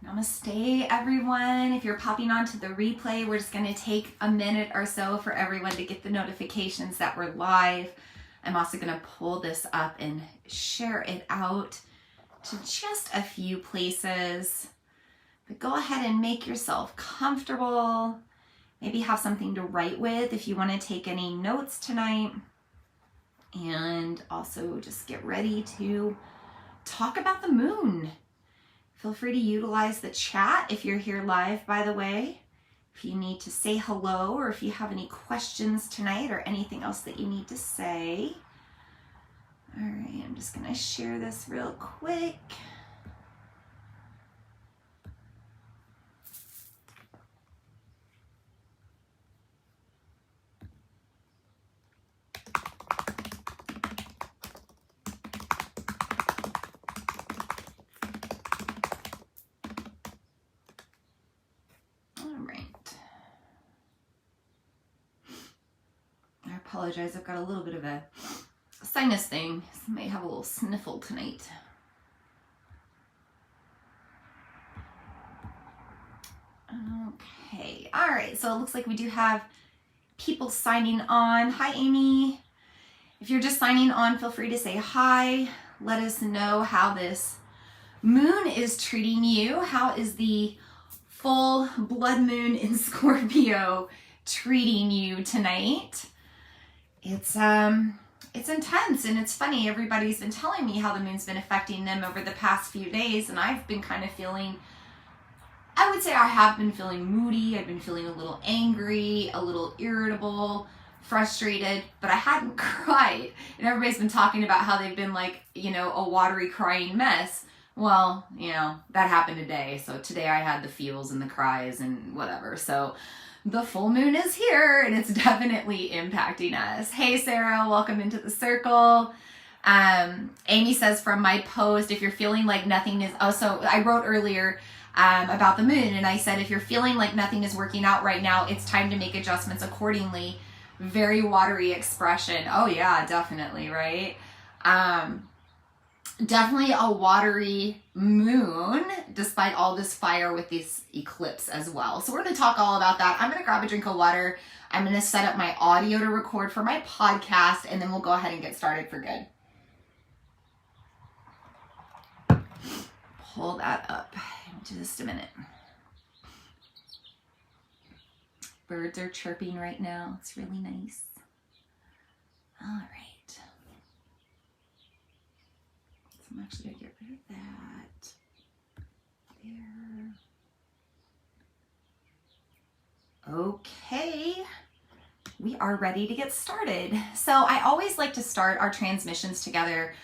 Namaste, everyone. If you're popping onto the replay, we're just going to take a minute or so for everyone to get the notifications that we're live. I'm also going to pull this up and share it out to just a few places. But go ahead and make yourself comfortable. Maybe have something to write with if you want to take any notes tonight. And also just get ready to talk about the moon. Feel free to utilize the chat if you're here live, by the way. If you need to say hello or if you have any questions tonight or anything else that you need to say. All right, I'm just going to share this real quick. I apologize, I've got a little bit of a sinus thing. I may have a little sniffle tonight. Okay, all right, so it looks like we do have people signing on. Hi, Amy. If you're just signing on, feel free to say hi. Let us know how this moon is treating you. How is the full blood moon in Scorpio treating you tonight? It's intense and it's funny. Everybody's been telling me how the moon's been affecting them over the past few days, and I've been kind of feeling, I would say I have been feeling moody. I've been feeling a little angry, a little irritable, frustrated, but I hadn't cried. And everybody's been talking about how they've been like, a watery crying mess. Well, that happened today. So today I had the feels and the cries and whatever. So the full moon is here and it's definitely impacting us. Hey, Sarah, welcome into the circle. Amy says from my post, if you're feeling like nothing is, so I wrote earlier about the moon and I said, if you're feeling like nothing is working out right now, it's time to make adjustments accordingly. Very watery expression. Oh yeah, definitely, right? Definitely a watery moon, despite all this fire with this eclipse as well. So we're going to talk all about that. I'm going to grab a drink of water. I'm going to set up my audio to record for my podcast, and then we'll go ahead and get started for good. Pull that up in just a minute. Birds are chirping right now. It's really nice. All right. I'm actually going to get rid of that. There. Okay. We are ready to get started. So I always like to start our transmissions together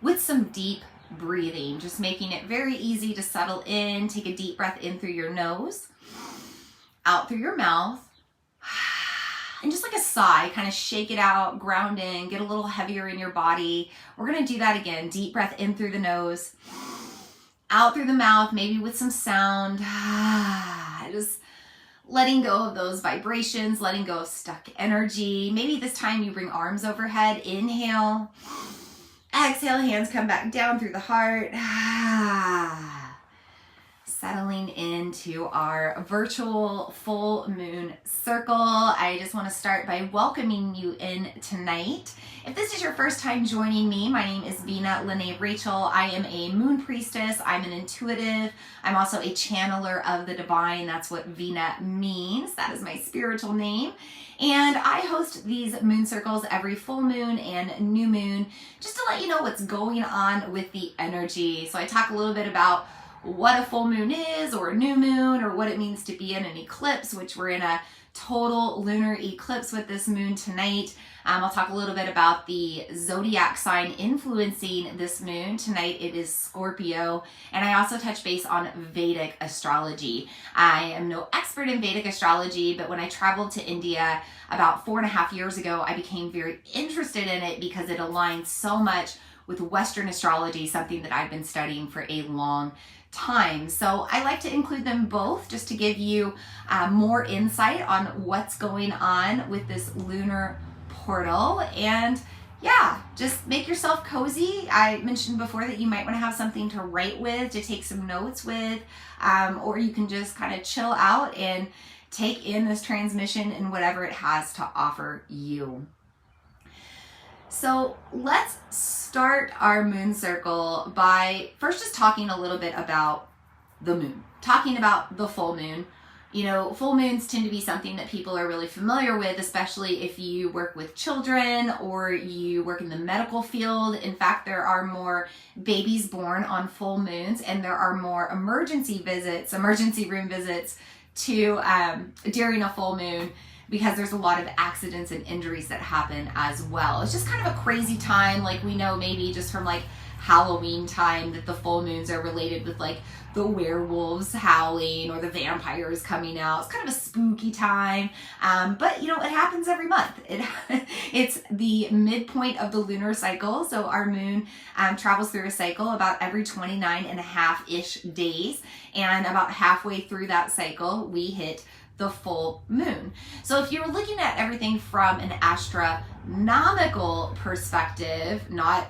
with some deep breathing, just making it very easy to settle in. Take a deep breath in through your nose, out through your mouth, and just like a sigh, kind of shake it out, ground in, get a little heavier in your body. We're going to do that again. Deep breath in through the nose, out through the mouth, maybe with some sound. Just letting go of those vibrations, letting go of stuck energy. Maybe this time you bring arms overhead. Inhale. Exhale, hands come back down through the heart. Settling into our virtual full moon circle. I just want to start by welcoming you in tonight. If this is your first time joining me, my name is Vina Lene Rachel. I am a moon priestess. I'm an intuitive. I'm also a channeler of the divine. That's what Vina means. That is my spiritual name. And I host these moon circles every full moon and new moon, just to let you know what's going on with the energy. So I talk a little bit about what a full moon is, or a new moon, or what it means to be in an eclipse, which we're in a total lunar eclipse with this moon tonight. I'll talk a little bit about the zodiac sign influencing this moon. Tonight it is Scorpio. And I also touch base on Vedic astrology. I am no expert in Vedic astrology, but when I traveled to India about 4.5 years ago, I became very interested in it because it aligns so much with Western astrology, something that I've been studying for a long time. So I like to include them both just to give you more insight on what's going on with this lunar portal. And yeah, just make yourself cozy. I mentioned before that you might want to have something to write with, to take some notes with, or you can just kind of chill out and take in this transmission and whatever it has to offer you. So let's start our moon circle by first just talking a little bit about the moon, talking about the full moon. You know, full moons tend to be something that people are really familiar with, especially if you work with children or you work in the medical field. In fact, there are more babies born on full moons, and there are more emergency room visits to during a full moon, because there's a lot of accidents and injuries that happen as well. It's just kind of a crazy time. Like, we know maybe just from like Halloween time that the full moons are related with like the werewolves howling or the vampires coming out. It's kind of a spooky time, but you know, it happens every month. It's the midpoint of the lunar cycle, so our moon travels through a cycle about every 29 and a half-ish days, and about halfway through that cycle we hit the full moon. So if you're looking at everything from an astronomical perspective, not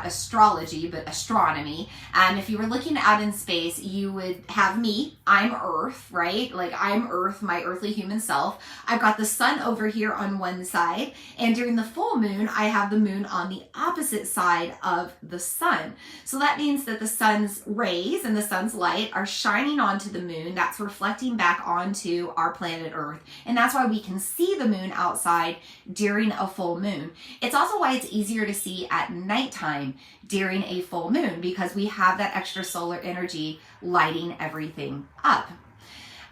astrology, but astronomy. If you were looking out in space, you would have me. I'm Earth, right? Like, I'm Earth, my earthly human self. I've got the sun over here on one side, and during the full moon, I have the moon on the opposite side of the sun. So that means that the sun's rays and the sun's light are shining onto the moon. That's reflecting back onto our planet Earth. And that's why we can see the moon outside during a full moon. It's also why it's easier to see at nighttime during a full moon, because we have that extra solar energy lighting everything up.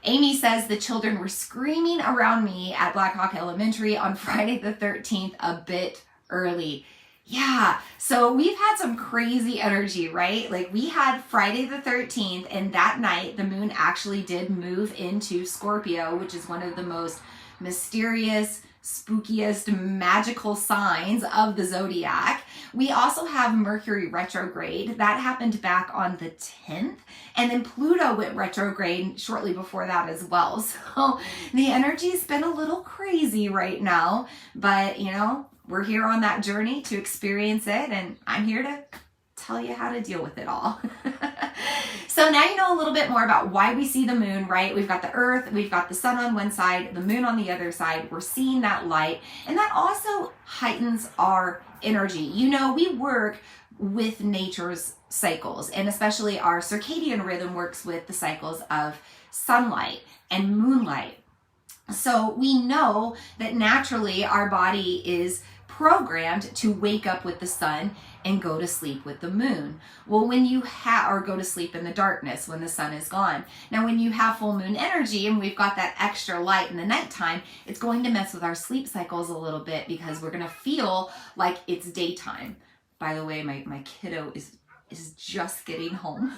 Amy says the children were screaming around me at Black Hawk Elementary on Friday the 13th a bit early. Yeah, so we've had some crazy energy, right? Like, we had Friday the 13th, and that night the moon actually did move into Scorpio, which is one of the most mysterious, spookiest, magical signs of the zodiac. We also have Mercury retrograde. That happened back on the 10th. And then Pluto went retrograde shortly before that as well. So the energy's been a little crazy right now. But, you know, we're here on that journey to experience it. And I'm here to tell you how to deal with it all. So now you know a little bit more about why we see the moon, right? We've got the Earth, we've got the sun on one side, the moon on the other side. We're seeing that light, and that also heightens our energy. You know, we work with nature's cycles, and especially our circadian rhythm works with the cycles of sunlight and moonlight. So we know that naturally our body is programmed to wake up with the sun and go to sleep with the moon. Well, when you or go to sleep in the darkness when the sun is gone. Now, when you have full moon energy and we've got that extra light in the nighttime, it's going to mess with our sleep cycles a little bit, because we're going to feel like it's daytime. By the way, my kiddo is just getting home.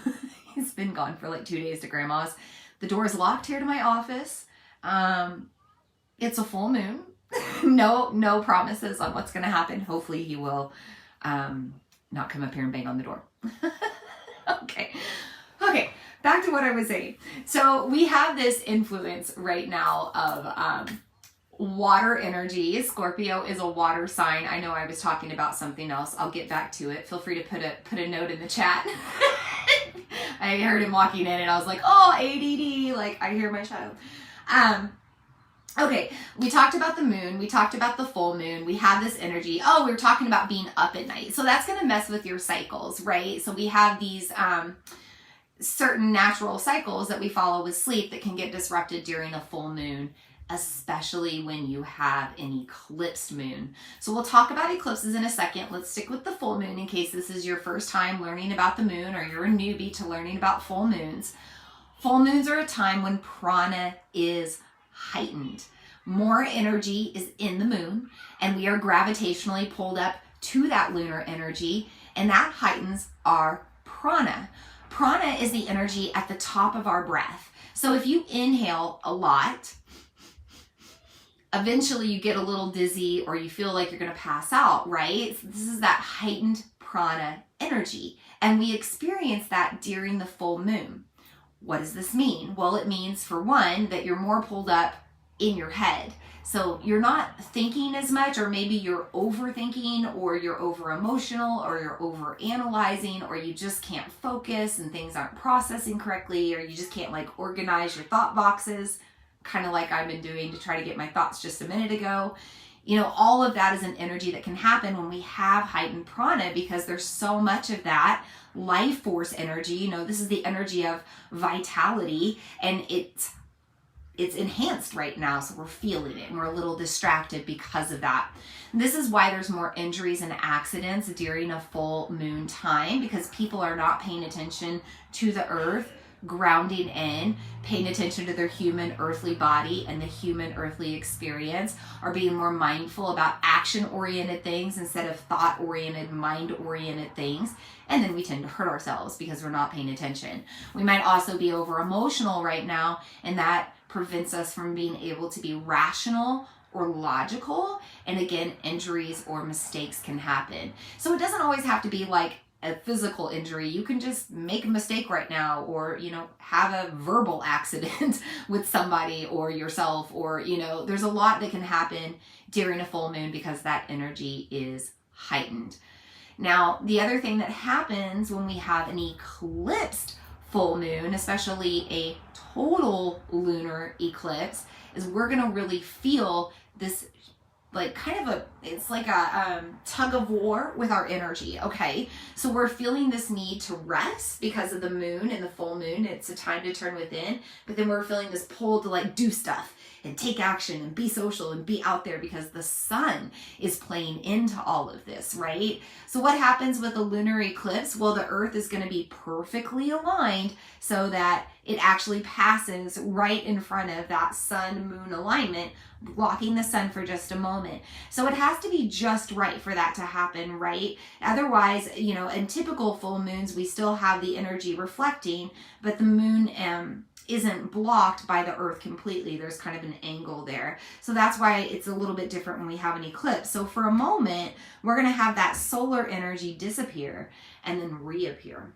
He's been gone for like 2 days to grandma's. The door is locked here to my office. It's a full moon. No promises on what's going to happen. Hopefully he will not come up here and bang on the door. Okay, back to what I was saying. So we have this influence right now of water energy. Scorpio is a water sign. I know I was talking about something else. I'll get back to it. Feel free to put a note in the chat. I heard him walking in and I was like, oh, ADD, like I hear my child. Okay, we talked about the moon, we talked about the full moon, we have this energy. Oh, we were talking about being up at night. So that's going to mess with your cycles, right? So we have these certain natural cycles that we follow with sleep that can get disrupted during a full moon, especially when you have an eclipsed moon. So we'll talk about eclipses in a second. Let's stick with the full moon in case this is your first time learning about the moon, or you're a newbie to learning about full moons. Full moons are a time when prana is heightened. More energy is in the moon, and we are gravitationally pulled up to that lunar energy, and that heightens our prana. Prana is the energy at the top of our breath. So if you inhale a lot, eventually you get a little dizzy or you feel like you're going to pass out, right? This is that heightened prana energy, and we experience that during the full moon. What does this mean? Well, it means, for one, that you're more pulled up in your head. So you're not thinking as much, or maybe you're overthinking, or you're over emotional, or you're over analyzing, or you just can't focus and things aren't processing correctly, or you just can't like organize your thought boxes, kind of like I've been doing to try to get my thoughts just a minute ago. You know, all of that is an energy that can happen when we have heightened prana, because there's so much of that life force energy. You know, this is the energy of vitality, and it's enhanced right now, so we're feeling it and we're a little distracted because of that. This is why there's more injuries and accidents during a full moon time, because people are not paying attention to the earth, grounding in, paying attention to their human earthly body and the human earthly experience, are being more mindful about action-oriented things instead of thought-oriented, mind-oriented things. And then we tend to hurt ourselves because we're not paying attention. We might also be over-emotional right now, and that prevents us from being able to be rational or logical. And again, injuries or mistakes can happen. So it doesn't always have to be like a physical injury. You can just make a mistake right now, or, you know, have a verbal accident with somebody or yourself, or, you know, there's a lot that can happen during a full moon because that energy is heightened. Now, the other thing that happens when we have an eclipsed full moon, especially a total lunar eclipse, is we're going to really feel this like kind of it's like a tug of war with our energy. Okay, so we're feeling this need to rest because of the moon and the full moon. It's a time to turn within, but then we're feeling this pull to like do stuff and take action and be social and be out there because the sun is playing into all of this, right? So what happens with a lunar eclipse? Well, the earth is going to be perfectly aligned so that it actually passes right in front of that sun-moon alignment, blocking the sun for just a moment. So it has to be just right for that to happen, right? Otherwise, you know, in typical full moons, we still have the energy reflecting, but the moon isn't blocked by the earth completely. There's kind of an angle there. So that's why it's a little bit different when we have an eclipse. So for a moment, we're going to have that solar energy disappear and then reappear.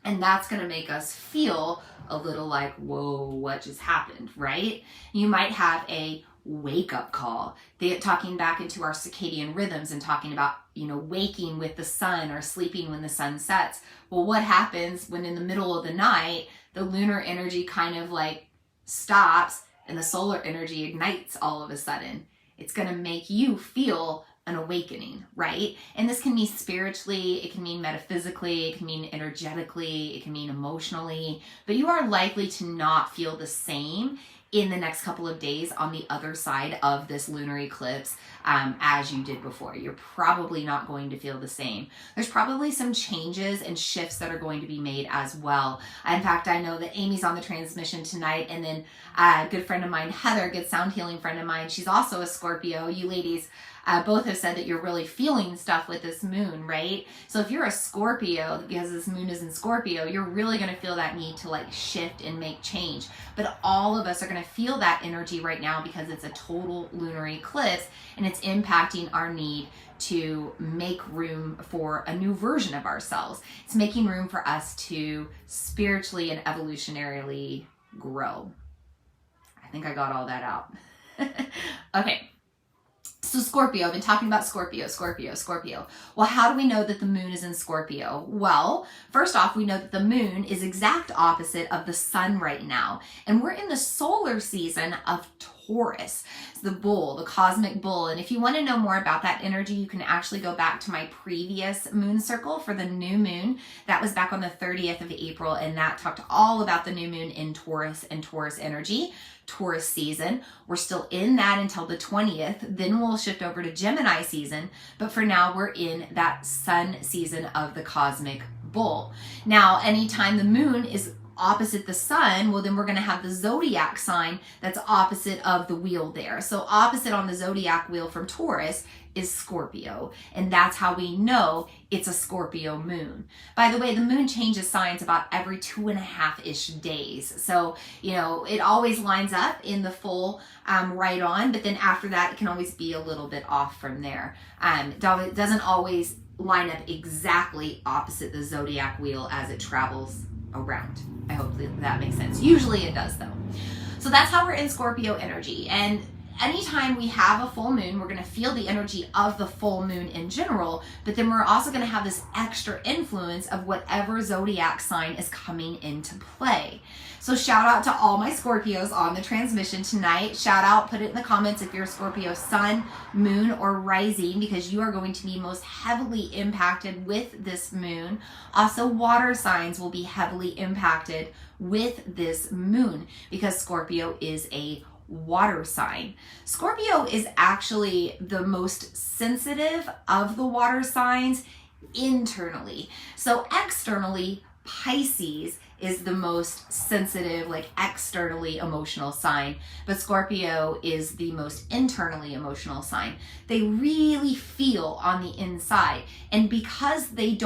And that's going to make us feel a little like, whoa, what just happened, right? You might have a wake-up call. They're talking back into our circadian rhythms and talking about, you know, waking with the sun or sleeping when the sun sets. Well, what happens when in the middle of the night, the lunar energy kind of like stops and the solar energy ignites all of a sudden? It's going to make you feel an awakening, right? And this can mean spiritually, it can mean metaphysically, it can mean energetically, it can mean emotionally, but you are likely to not feel the same in the next couple of days on the other side of this lunar eclipse as you did before. You're probably not going to feel the same. There's probably some changes and shifts that are going to be made as well. In fact, I know that Amy's on the transmission tonight, and then a good friend of mine, Heather, a good sound healing friend of mine, she's also a Scorpio. You ladies both have said that you're really feeling stuff with this moon, right? So if you're a Scorpio, because this moon is in Scorpio, you're really going to feel that need to like shift and make change. But all of us are going to feel that energy right now because it's a total lunar eclipse, and it's impacting our need to make room for a new version of ourselves. It's making room for us to spiritually and evolutionarily grow. I think I got all that out. Okay. So Scorpio, I've been talking about Scorpio. Well, how do we know that the moon is in Scorpio? Well, first off, we know that the moon is exact opposite of the sun right now. And we're in the solar season of Taurus, the bull, the cosmic bull. And if you want to know more about that energy, you can actually go back to my previous moon circle for the new moon. That was back on the 30th of April, and that talked all about the new moon in Taurus and Taurus energy. Taurus season. We're still in that until the 20th. Then we'll shift over to Gemini season. But for now, we're in that sun season of the cosmic bull. Now, anytime the moon is opposite the sun, well, then we're going to have the zodiac sign that's opposite of the wheel there. So opposite on the zodiac wheel from Taurus is Scorpio, and that's how we know it's a Scorpio moon. By the way, the moon changes signs about every 2.5-ish days. So, you know, it always lines up in the full right on, but then after that, it can always be a little bit off from there. It doesn't always line up exactly opposite the zodiac wheel as it travels around. I hope that makes sense. Usually it does, though. So that's how we're in Scorpio energy. And anytime we have a full moon, we're going to feel the energy of the full moon in general, but then we're also going to have this extra influence of whatever zodiac sign is coming into play. So shout out to all my Scorpios on the transmission tonight. Shout out, put it in the comments if you're a Scorpio sun, moon, or rising, because you are going to be most heavily impacted with this moon. Also, water signs will be heavily impacted with this moon because Scorpio is a water sign. Scorpio is actually the most sensitive of the water signs internally. So externally, Pisces is the most sensitive, like externally emotional sign, but Scorpio is the most internally emotional sign. They really feel on the inside, and because they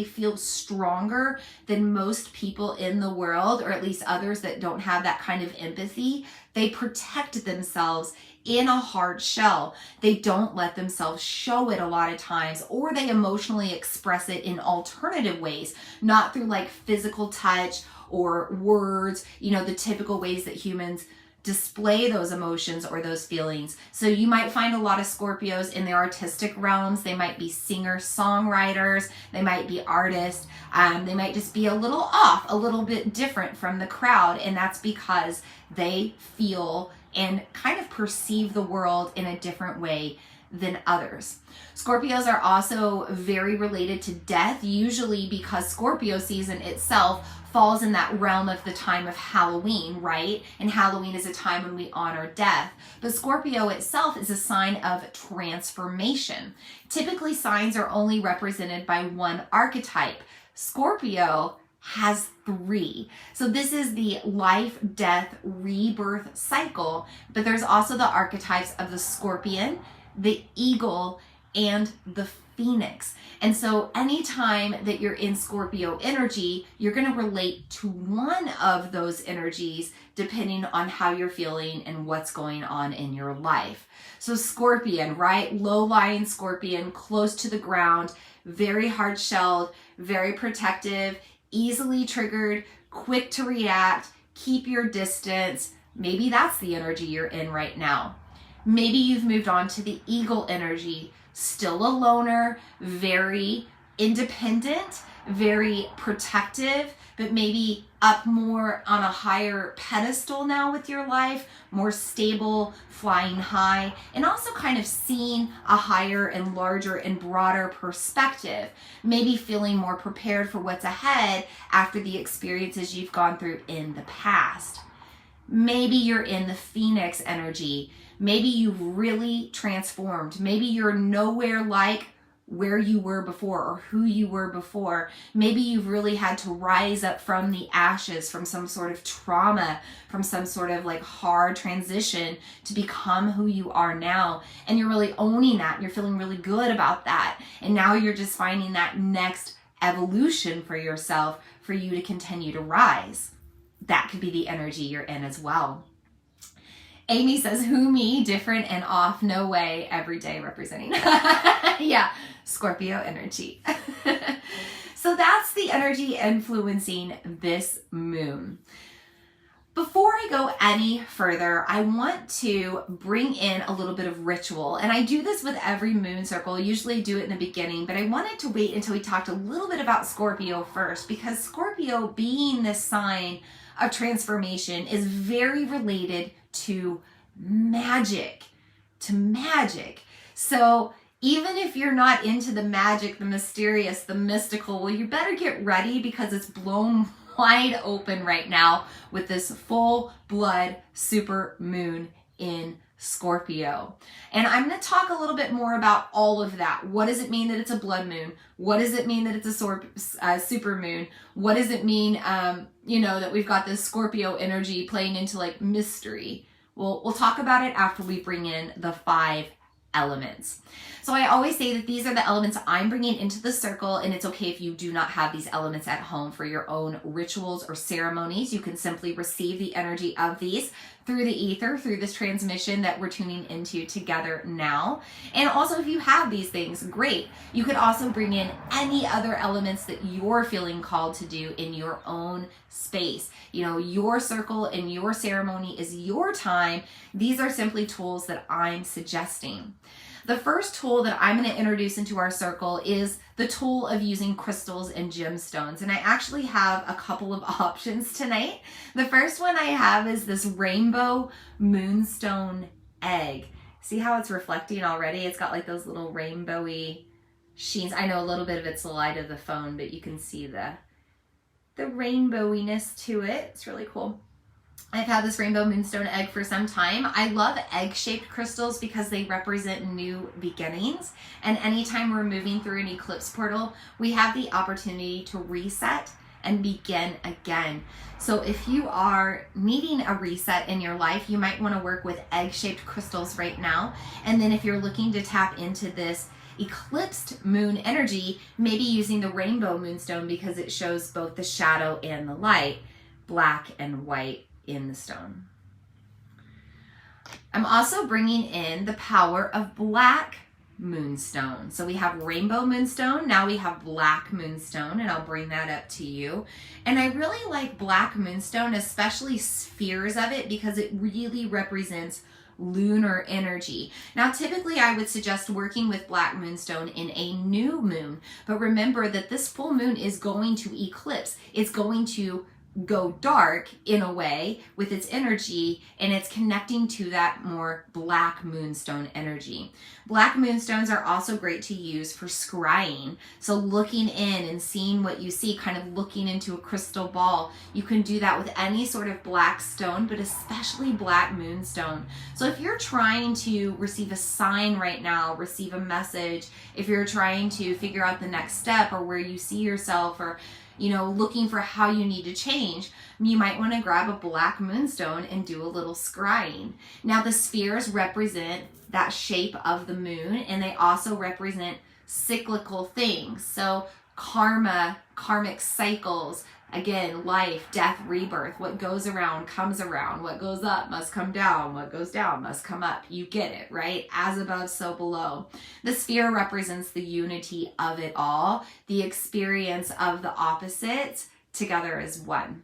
feel stronger than most people in the world, or at least others that don't have that kind of empathy, they protect themselves in a hard shell. They don't let themselves show it a lot of times, or they emotionally express it in alternative ways, not through like physical touch or words, the typical ways that humans display those emotions or those feelings. So you might find a lot of Scorpios in the artistic realms. They might be singer-songwriters, they might be artists, they might just be a little off, a little bit different from the crowd, and that's because they feel and kind of perceive the world in a different way than others. Scorpios are also very related to death, usually because Scorpio season itself falls in that realm of the time of Halloween, right? And Halloween is a time when we honor death. But Scorpio itself is a sign of transformation. Typically, signs are only represented by one archetype. Scorpio has 3. So this is the life, death, rebirth cycle, but there's also the archetypes of the scorpion, the eagle, and the phoenix. And so anytime that you're in Scorpio energy, you're going to relate to one of those energies depending on how you're feeling and what's going on in your life. So Scorpion, right? Low-lying Scorpion, close to the ground, very hard-shelled, very protective, easily triggered, quick to react, keep your distance. Maybe that's the energy you're in right now. Maybe you've moved on to the eagle energy, still a loner, very independent, very protective, but maybe up more on a higher pedestal now with your life, more stable, flying high, and also kind of seeing a higher and larger and broader perspective, maybe feeling more prepared for what's ahead after the experiences you've gone through in the past. Maybe you're in the Phoenix energy. Maybe you've really transformed. Maybe you're nowhere like where you were before or who you were before. Maybe you've really had to rise up from the ashes, from some sort of trauma, from some sort of like hard transition to become who you are now. And you're really owning that. And you're feeling really good about that. And now you're just finding that next evolution for yourself for you to continue to rise. That could be the energy you're in as well. Amy says, who me? Different and off. No way. Every day representing. Yeah. Scorpio energy. So that's the energy influencing this moon. Before I go any further, I want to bring in a little bit of ritual. And I do this with every moon circle. I usually do it in the beginning, but I wanted to wait until we talked a little bit about Scorpio first, because Scorpio, being this sign of transformation, is very related to magic. So even if you're not into the magic, the mysterious, the mystical, well, you better get ready, because it's blown wide open right now with this full blood super moon in Scorpio. And I'm going to talk a little bit more about all of that. What does it mean that it's a blood moon? What does it mean that it's a super moon? What does it mean, that we've got this Scorpio energy playing into like mystery? Well, we'll talk about it after we bring in the 5 elements. So I always say that these are the elements I'm bringing into the circle, and it's okay if you do not have these elements at home for your own rituals or ceremonies. You can simply receive the energy of these through the ether, through this transmission that we're tuning into together now. And also, if you have these things, great. You could also bring in any other elements that you're feeling called to do in your own space. You know, your circle and your ceremony is your time. These are simply tools that I'm suggesting. The first tool that I'm going to introduce into our circle is the tool of using crystals and gemstones. And I actually have a couple of options tonight. The first one I have is this rainbow moonstone egg. See how it's reflecting already? It's got like those little rainbowy sheens. I know a little bit of it's the light of the phone, but you can see the rainbowiness to it. It's really cool. I've had this rainbow moonstone egg for some time. I love egg-shaped crystals because they represent new beginnings. And anytime we're moving through an eclipse portal, we have the opportunity to reset and begin again. So if you are needing a reset in your life, you might want to work with egg-shaped crystals right now. And then if you're looking to tap into this eclipsed moon energy, maybe using the rainbow moonstone because it shows both the shadow and the light, black and white in the stone. I'm also bringing in the power of black moonstone. So we have rainbow moonstone, now we have black moonstone, and I'll bring that up to you. And I really like black moonstone, especially spheres of it, because it really represents lunar energy. Now, typically I would suggest working with black moonstone in a new moon, but remember that this full moon is going to eclipse. It's going to go dark in a way with its energy, and it's connecting to that more black moonstone energy. Black moonstones are also great to use for scrying. So looking in and seeing what you see, kind of looking into a crystal ball. You can do that with any sort of black stone, but especially black moonstone. So if you're trying to receive a sign right now, receive a message, if you're trying to figure out the next step or where you see yourself, or looking for how you need to change, you might want to grab a black moonstone and do a little scrying. Now, the spheres represent that shape of the moon, and they also represent cyclical things. So karmic cycles, again, life, death, rebirth. What goes around comes around. What goes up must come down. What goes down must come up. You get it, right? As above, so below. The sphere represents the unity of it all, the experience of the opposites together as one.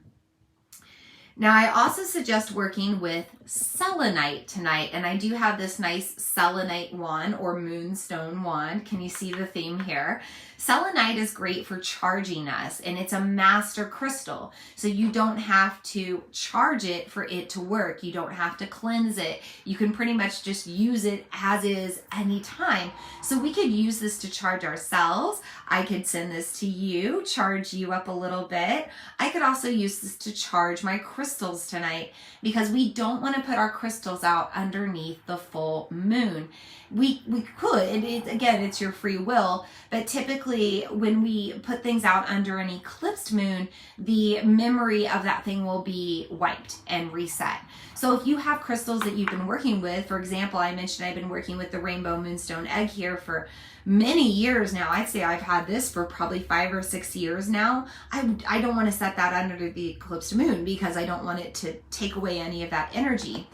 Now, I also suggest working with selenite tonight, and I do have this nice selenite wand or moonstone wand. Can you see the theme here? Selenite is great for charging us, and it's a master crystal. So you don't have to charge it for it to work. You don't have to cleanse it. You can pretty much just use it as is anytime. So we could use this to charge ourselves. I could send this to you, charge you up a little bit. I could also use this to charge my crystals tonight, because we don't want to put our crystals out underneath the full moon. We could, again, it's your free will, but typically when we put things out under an eclipsed moon, the memory of that thing will be wiped and reset. So if you have crystals that you've been working with, for example, I mentioned I've been working with the rainbow moonstone egg here for many years now. I'd say I've had this for probably 5 or 6 years now. I don't want to set that under the eclipsed moon because I don't want it to take away any of that energy.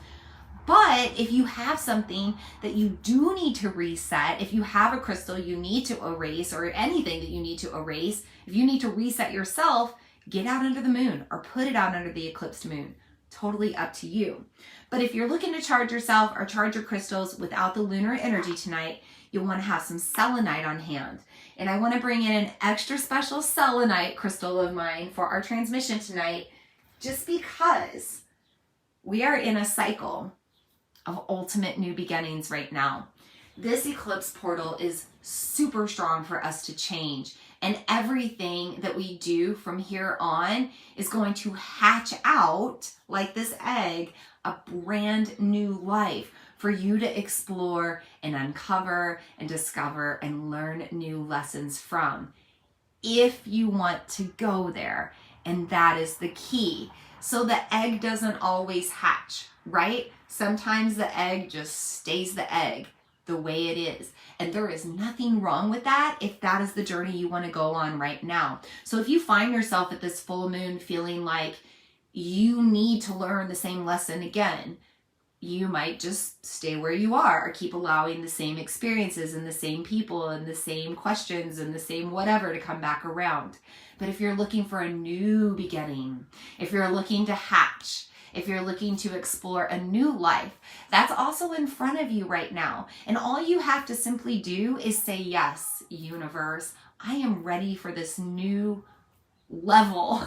But if you have something that you do need to reset, if you have a crystal you need to erase, or anything that you need to erase, if you need to reset yourself, get out under the moon or put it out under the eclipsed moon. Totally up to you. But if you're looking to charge yourself or charge your crystals without the lunar energy tonight, you'll want to have some selenite on hand. And I want to bring in an extra special selenite crystal of mine for our transmission tonight, just because we are in a cycle of ultimate new beginnings right now. This eclipse portal is super strong for us to change, and everything that we do from here on is going to hatch out, like this egg, a brand new life for you to explore and uncover and discover and learn new lessons from, if you want to go there. And that is the key. So the egg doesn't always hatch, right? Sometimes the egg just stays the egg the way it is. And there is nothing wrong with that if that is the journey you want to go on right now. So if you find yourself at this full moon feeling like you need to learn the same lesson again. You might just stay where you are, or keep allowing the same experiences and the same people and the same questions and the same whatever to come back around. But if you're looking for a new beginning, if you're looking to hatch, if you're looking to explore a new life, that's also in front of you right now. And all you have to simply do is say, yes, universe, I am ready for this new level.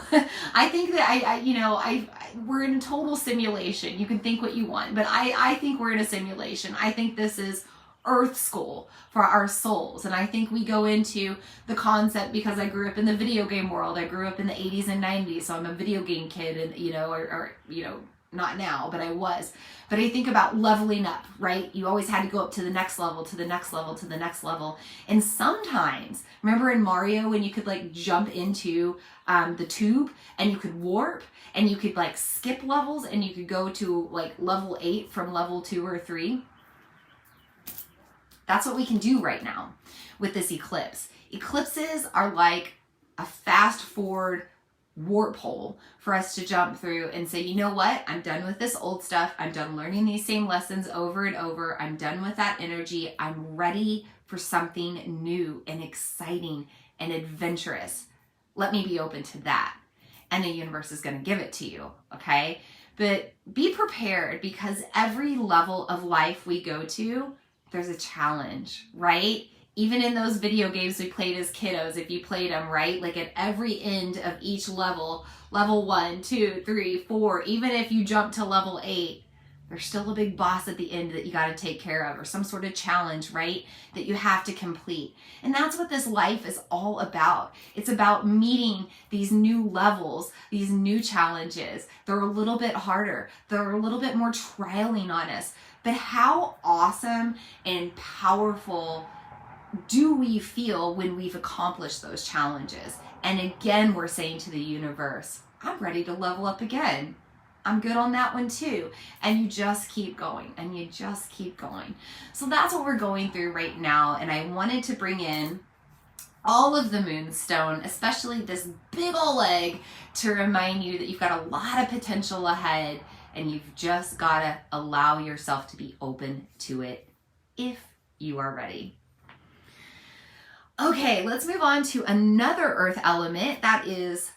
I think that we're in a total simulation. You can think what you want, but I think we're in a simulation. I think this is Earth school for our souls. And I think we go into the concept because I grew up in the video game world. I grew up in the 80s and 90s, so I'm a video game kid, and or not now, but I was. But I think about leveling up, right? You always had to go up to the next level, to the next level, to the next level. And sometimes, remember in Mario when you could like jump into the tube and you could warp and you could like skip levels and you could go to like level 8 from level 2 or 3? That's what we can do right now with this eclipse. Eclipses are like a fast forward warp hole for us to jump through and say, you know what? I'm done with this old stuff. I'm done learning these same lessons over and over. I'm done with that energy. I'm ready for something new and exciting and adventurous. Let me be open to that. And the universe is going to give it to you, okay? But be prepared, because every level of life we go to, there's a challenge, right? Even in those video games we played as kiddos, if you played them, right? Like at every end of each level 1, 2, 3, 4, even if you jump to level 8, there's still a big boss at the end that you got to take care of, or some sort of challenge, right? That you have to complete. And that's what this life is all about. It's about meeting these new levels, these new challenges. They're a little bit harder. They're a little bit more trialing on us. But how awesome and powerful do we feel when we've accomplished those challenges? And again, we're saying to the universe, I'm ready to level up again. I'm good on that one too. And you just keep going and you just keep going. So that's what we're going through right now. And I wanted to bring in all of the moonstone, especially this big old egg, to remind you that you've got a lot of potential ahead, and you've just got to allow yourself to be open to it if you are ready. Okay, let's move on to another earth element. That is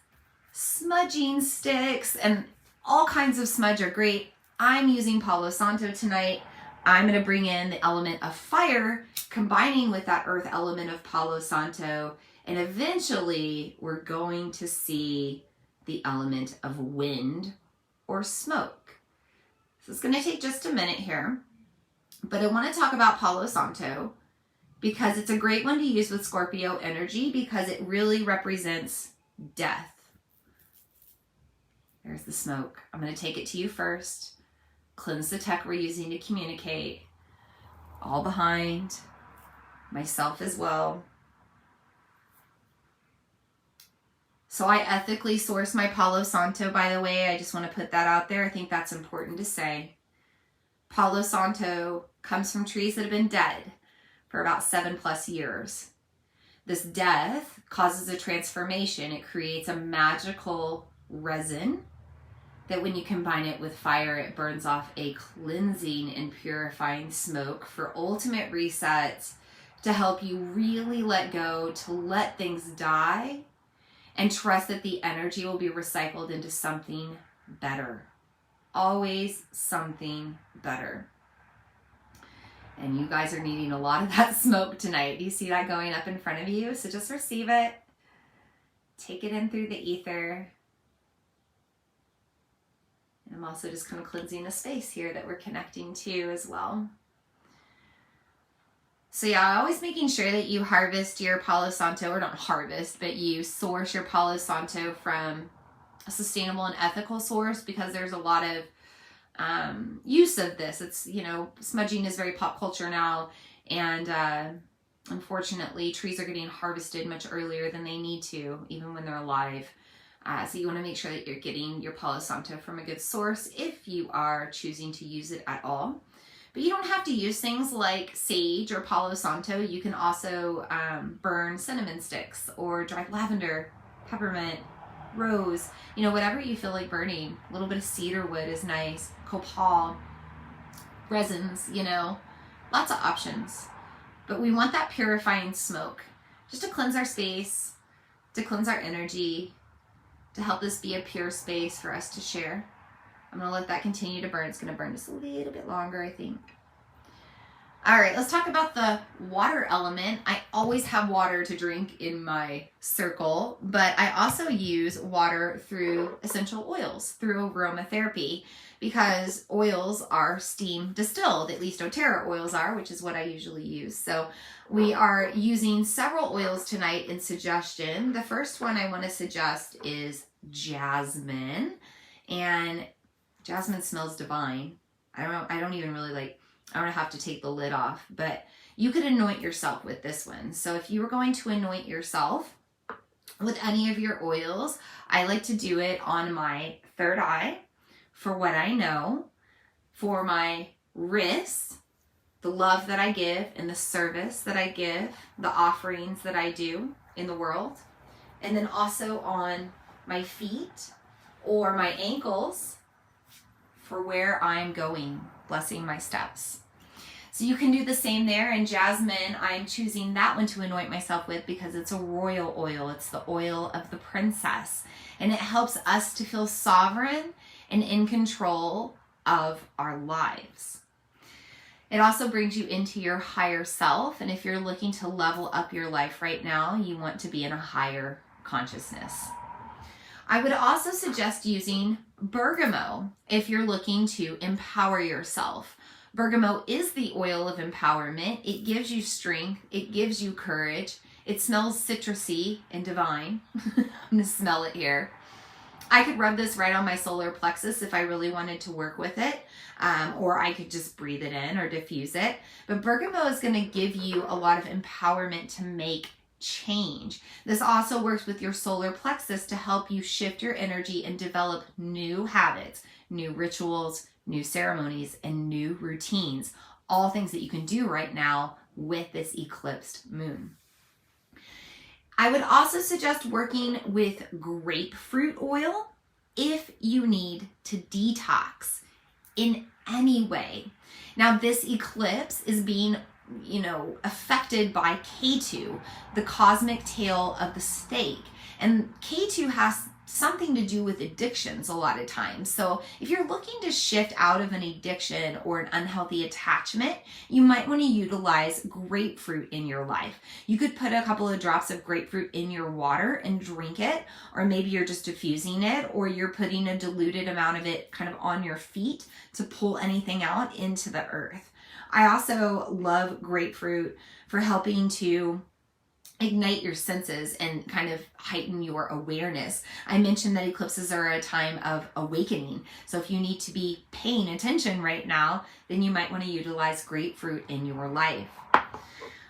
smudging sticks, and all kinds of smudge are great. I'm using Palo Santo tonight. I'm going to bring in the element of fire, combining with that earth element of Palo Santo, and eventually we're going to see the element of wind or smoke. So it's going to take just a minute here, but I want to talk about Palo Santo because it's a great one to use with Scorpio energy, because it really represents death. There's the smoke. I'm going to take it to you first. Cleanse the tech we're using to communicate. All behind. Myself as well. So I ethically source my Palo Santo, by the way. I just want to put that out there. I think that's important to say. Palo Santo comes from trees that have been dead for about 7+ years. This death causes a transformation. It creates a magical resin that when you combine it with fire, it burns off a cleansing and purifying smoke for ultimate resets, to help you really let go, to let things die, and trust that the energy will be recycled into something better. Always something better. And you guys are needing a lot of that smoke tonight. Do you see that going up in front of you? So just receive it. Take it in through the ether. And I'm also just kind of cleansing the space here that we're connecting to as well. So yeah, always making sure that you harvest your Palo Santo, or not harvest, but you source your Palo Santo from a sustainable and ethical source, because there's a lot of use of this. It's, smudging is very pop culture now, and unfortunately trees are getting harvested much earlier than they need to, even when they're alive. So you want to make sure that you're getting your Palo Santo from a good source if you are choosing to use it at all. But you don't have to use things like sage or Palo Santo. You can also burn cinnamon sticks or dried lavender, peppermint, rose, you know, whatever you feel like burning. A little bit of cedar wood is nice, copal, resins, you know, lots of options. But we want that purifying smoke just to cleanse our space, to cleanse our energy, to help this be a pure space for us to share. I'm going to let that continue to burn. It's going to burn just a little bit longer, I think. All right, let's talk about the water element. I always have water to drink in my circle, but I also use water through essential oils, through aromatherapy, because oils are steam distilled, at least doTERRA oils are, which is what I usually use. So we are using several oils tonight in suggestion. The first one I want to suggest is jasmine, and jasmine smells divine. I don't even really like, I'm gonna have to take the lid off, but you could anoint yourself with this one. So if you were going to anoint yourself with any of your oils, I like to do it on my third eye for what I know, for my wrists, the love that I give and the service that I give, the offerings that I do in the world, and then also on my feet or my ankles for where I'm going, blessing my steps. So you can do the same there. And jasmine, I'm choosing that one to anoint myself with because it's a royal oil. It's the oil of the princess. And it helps us to feel sovereign and in control of our lives. It also brings you into your higher self. And if you're looking to level up your life right now, you want to be in a higher consciousness. I would also suggest using bergamot if you're looking to empower yourself. Bergamot is the oil of empowerment. It gives you strength. It gives you courage. It smells citrusy and divine. I'm going to smell it here. I could rub this right on my solar plexus if I really wanted to work with it, or I could just breathe it in or diffuse it. But bergamot is going to give you a lot of empowerment to make change. This also works with your solar plexus to help you shift your energy and develop new habits, new rituals, new ceremonies, and new routines. All things that you can do right now with this eclipsed moon. I would also suggest working with grapefruit oil if you need to detox in any way. Now, this eclipse is being affected by K2, the cosmic tail of the snake. And K2 has something to do with addictions a lot of times. So if you're looking to shift out of an addiction or an unhealthy attachment, you might want to utilize grapefruit in your life. You could put a couple of drops of grapefruit in your water and drink it, or maybe you're just diffusing it, or you're putting a diluted amount of it kind of on your feet to pull anything out into the earth. I also love grapefruit for helping to ignite your senses and kind of heighten your awareness. I mentioned that eclipses are a time of awakening. So if you need to be paying attention right now, then you might want to utilize grapefruit in your life.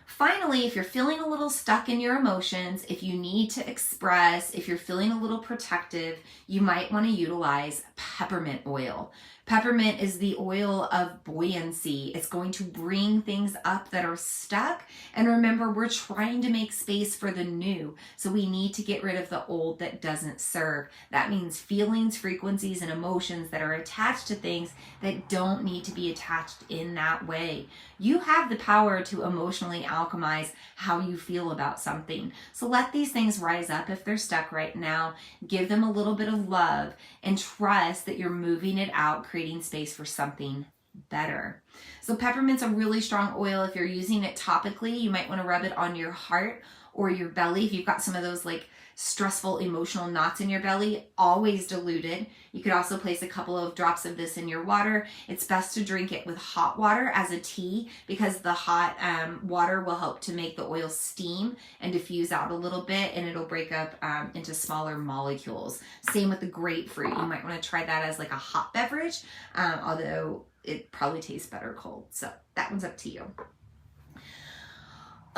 Finally, if you're feeling a little stuck in your emotions, if you need to express, if you're feeling a little protective, you might want to utilize peppermint oil. Peppermint is the oil of buoyancy. It's going to bring things up that are stuck. And remember, we're trying to make space for the new. So we need to get rid of the old that doesn't serve. That means feelings, frequencies, and emotions that are attached to things that don't need to be attached in that way. You have the power to emotionally alchemize how you feel about something. So let these things rise up if they're stuck right now. Give them a little bit of love and trust that you're moving it out, creating space for something better. So peppermint's a really strong oil. If you're using it topically, you might want to rub it on your heart or your belly. If you've got some of those like stressful emotional knots in your belly, always diluted. You could also place a couple of drops of this in your water. It's best to drink it with hot water as a tea because the hot water will help to make the oil steam and diffuse out a little bit, and it'll break up into smaller molecules. Same with the grapefruit. You might want to try that as like a hot beverage, although it probably tastes better cold. So that one's up to you.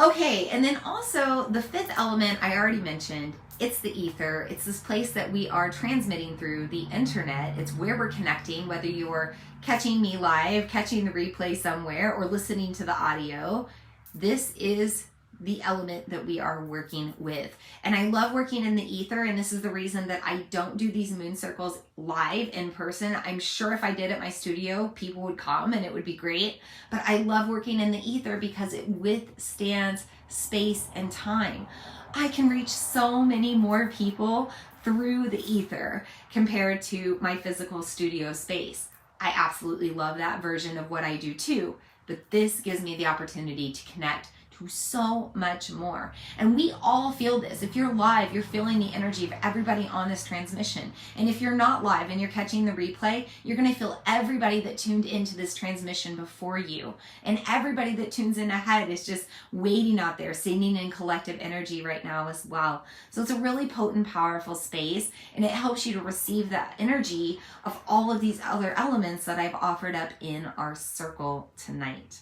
Okay, and then also the fifth element I already mentioned, it's the ether. It's this place that we are transmitting through the internet. It's where we're connecting, whether you're catching me live, catching the replay somewhere, or listening to the audio. This is the element that we are working with. And I love working in the ether, and this is the reason that I don't do these moon circles live in person. I'm sure if I did at my studio, people would come and it would be great, but I love working in the ether because it withstands space and time. I can reach so many more people through the ether compared to my physical studio space. I absolutely love that version of what I do too, but this gives me the opportunity to connect to so much more. And we all feel this. If you're live, you're feeling the energy of everybody on this transmission. And if you're not live and you're catching the replay, you're going to feel everybody that tuned into this transmission before you. And everybody that tunes in ahead is just waiting out there, sending in collective energy right now as well. So it's a really potent, powerful space, and it helps you to receive that energy of all of these other elements that I've offered up in our circle tonight.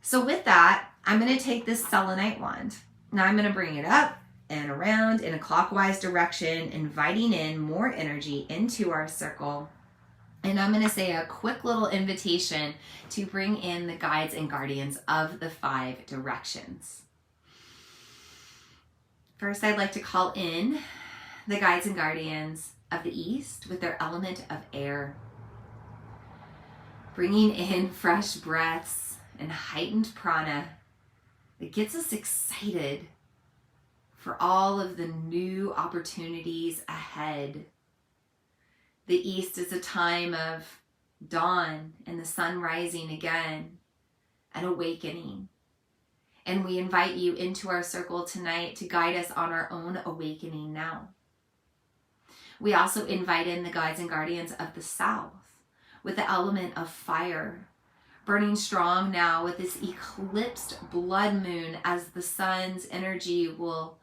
So with that, I'm going to take this selenite wand. Now I'm going to bring it up and around in a clockwise direction, inviting in more energy into our circle. And I'm going to say a quick little invitation to bring in the guides and guardians of the 5 directions. First, I'd like to call in the guides and guardians of the East with their element of air, bringing in fresh breaths and heightened prana that gets us excited for all of the new opportunities ahead. The East is a time of dawn and the sun rising again, an awakening. And we invite you into our circle tonight to guide us on our own awakening now. We also invite in the guides and guardians of the South with the element of fire, burning strong now with this eclipsed blood moon, as the sun's energy will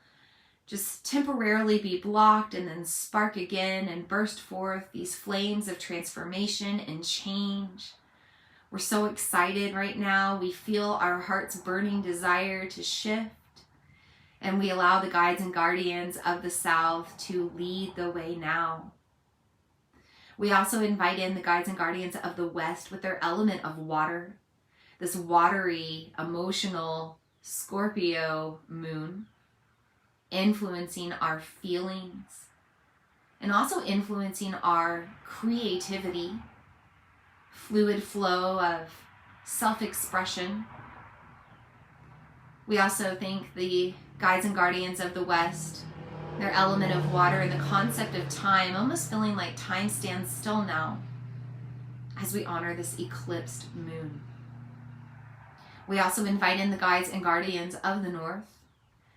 just temporarily be blocked and then spark again and burst forth these flames of transformation and change. We're so excited right now. We feel our heart's burning desire to shift, and we allow the guides and guardians of the South to lead the way now. We also invite in the guides and guardians of the West with their element of water, this watery, emotional Scorpio moon, influencing our feelings and also influencing our creativity, fluid flow of self-expression. We also thank the guides and guardians of the West, their element of water, and the concept of time, almost feeling like time stands still now as we honor this eclipsed moon. We also invite in the guides and guardians of the North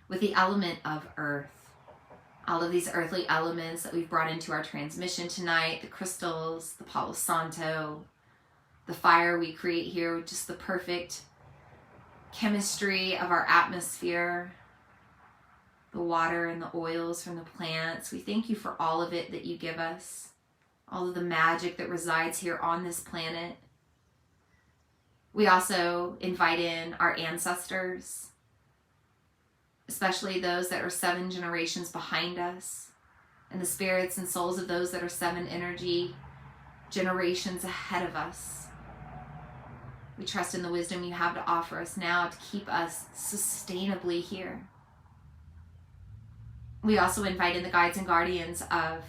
with the element of earth. All of these earthly elements that we've brought into our transmission tonight, the crystals, the Palo Santo, the fire we create here, just the perfect chemistry of our atmosphere, the water and the oils from the plants. We thank you for all of it that you give us, all of the magic that resides here on this planet. We also invite in our ancestors, especially those that are 7 generations behind us, and the spirits and souls of those that are 7 energy generations ahead of us. We trust in the wisdom you have to offer us now to keep us sustainably here. We also invite in the guides and guardians of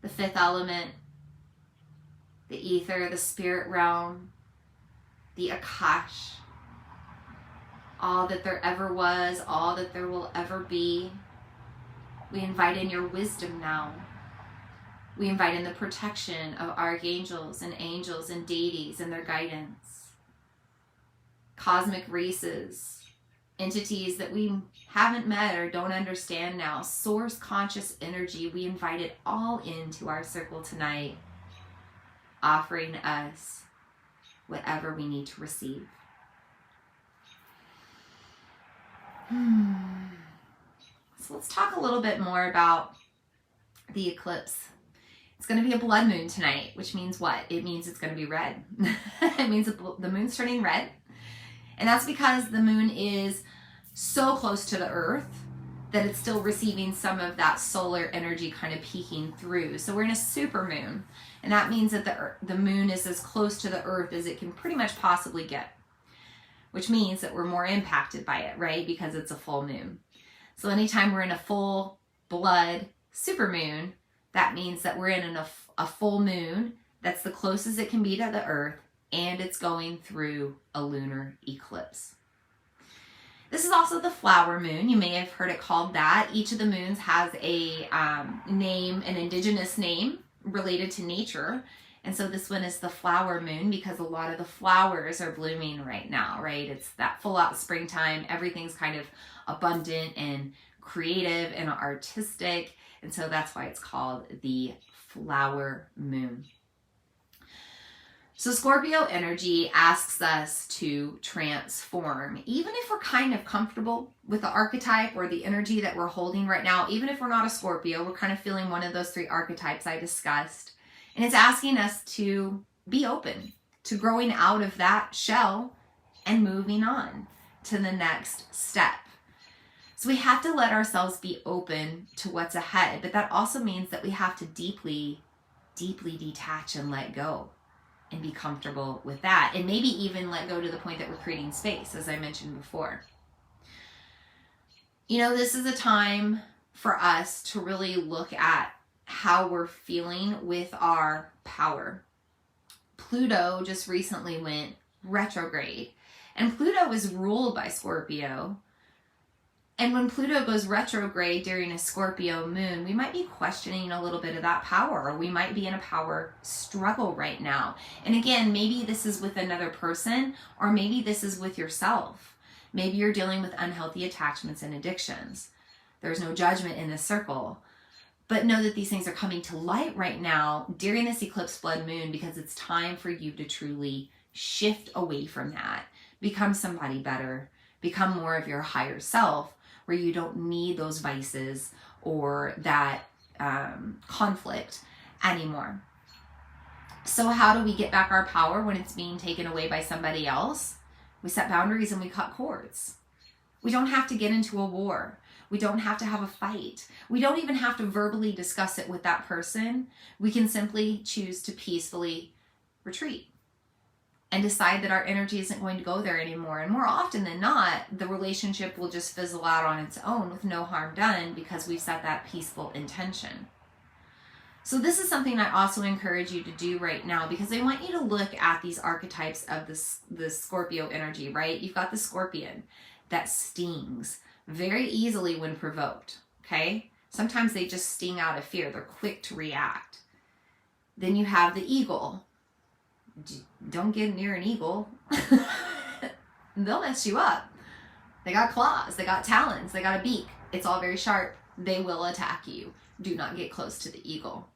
the 5th element, the ether, the spirit realm, the Akash, all that there ever was, all that there will ever be. We invite in your wisdom now. We invite in the protection of archangels and angels and deities and their guidance. Cosmic races, entities that we haven't met or don't understand now, source conscious energy, we invite it all into our circle tonight, offering us whatever we need to receive. So let's talk a little bit more about the eclipse. It's going to be a blood moon tonight, which means what? It means it's going to be red. It means the moon's turning red. And that's because the moon is so close to the earth that it's still receiving some of that solar energy kind of peeking through. So we're in a super moon, and that means that the moon is as close to the earth as it can pretty much possibly get. which means that we're more impacted by it, right? Because it's a full moon. So anytime we're in a full blood supermoon, that means that we're in a full moon that's the closest it can be to the earth, and it's going through a lunar eclipse. This is also the flower moon. You may have heard it called that. Each of the moons has a name, an indigenous name related to nature. And so this one is the flower moon because a lot of the flowers are blooming right now, right? It's that full out springtime. Everything's kind of abundant and creative and artistic. And so that's why it's called the flower moon. So Scorpio energy asks us to transform. Even if we're kind of comfortable with the archetype or the energy that we're holding right now, even if we're not a Scorpio, we're kind of feeling one of those three archetypes I discussed. And it's asking us to be open to growing out of that shell and moving on to the next step. So we have to let ourselves be open to what's ahead, but that also means that we have to deeply, deeply detach and let go and be comfortable with that. And maybe even let go to the point that we're creating space, as I mentioned before. You know, this is a time for us to really look at how we're feeling with our power. Pluto just recently went retrograde, and Pluto is ruled by Scorpio. And when Pluto goes retrograde during a Scorpio moon, we might be questioning a little bit of that power, or we might be in a power struggle right now. And again, maybe this is with another person, or maybe this is with yourself. Maybe you're dealing with unhealthy attachments and addictions. There's no judgment in this circle. But know that these things are coming to light right now during this eclipse blood moon, because it's time for you to truly shift away from that. Become somebody better. Become more of your higher self, where you don't need those vices or that conflict anymore. So how do we get back our power when it's being taken away by somebody else? We set boundaries and we cut cords. We don't have to get into a war. We don't have to have a fight. We don't even have to verbally discuss it with that person. We can simply choose to peacefully retreat and decide that our energy isn't going to go there anymore. And more often than not, the relationship will just fizzle out on its own with no harm done, because we've set that peaceful intention. So this is something I also encourage you to do right now, because I want you to look at these archetypes of the Scorpio energy, right? You've got the scorpion that stings very easily when provoked, okay? Sometimes they just sting out of fear. They're quick to react. Then you have the eagle. Don't get near an eagle. They'll mess you up. They got claws, they got talons, they got a beak. It's all very sharp. They will attack you. Do not get close to the eagle.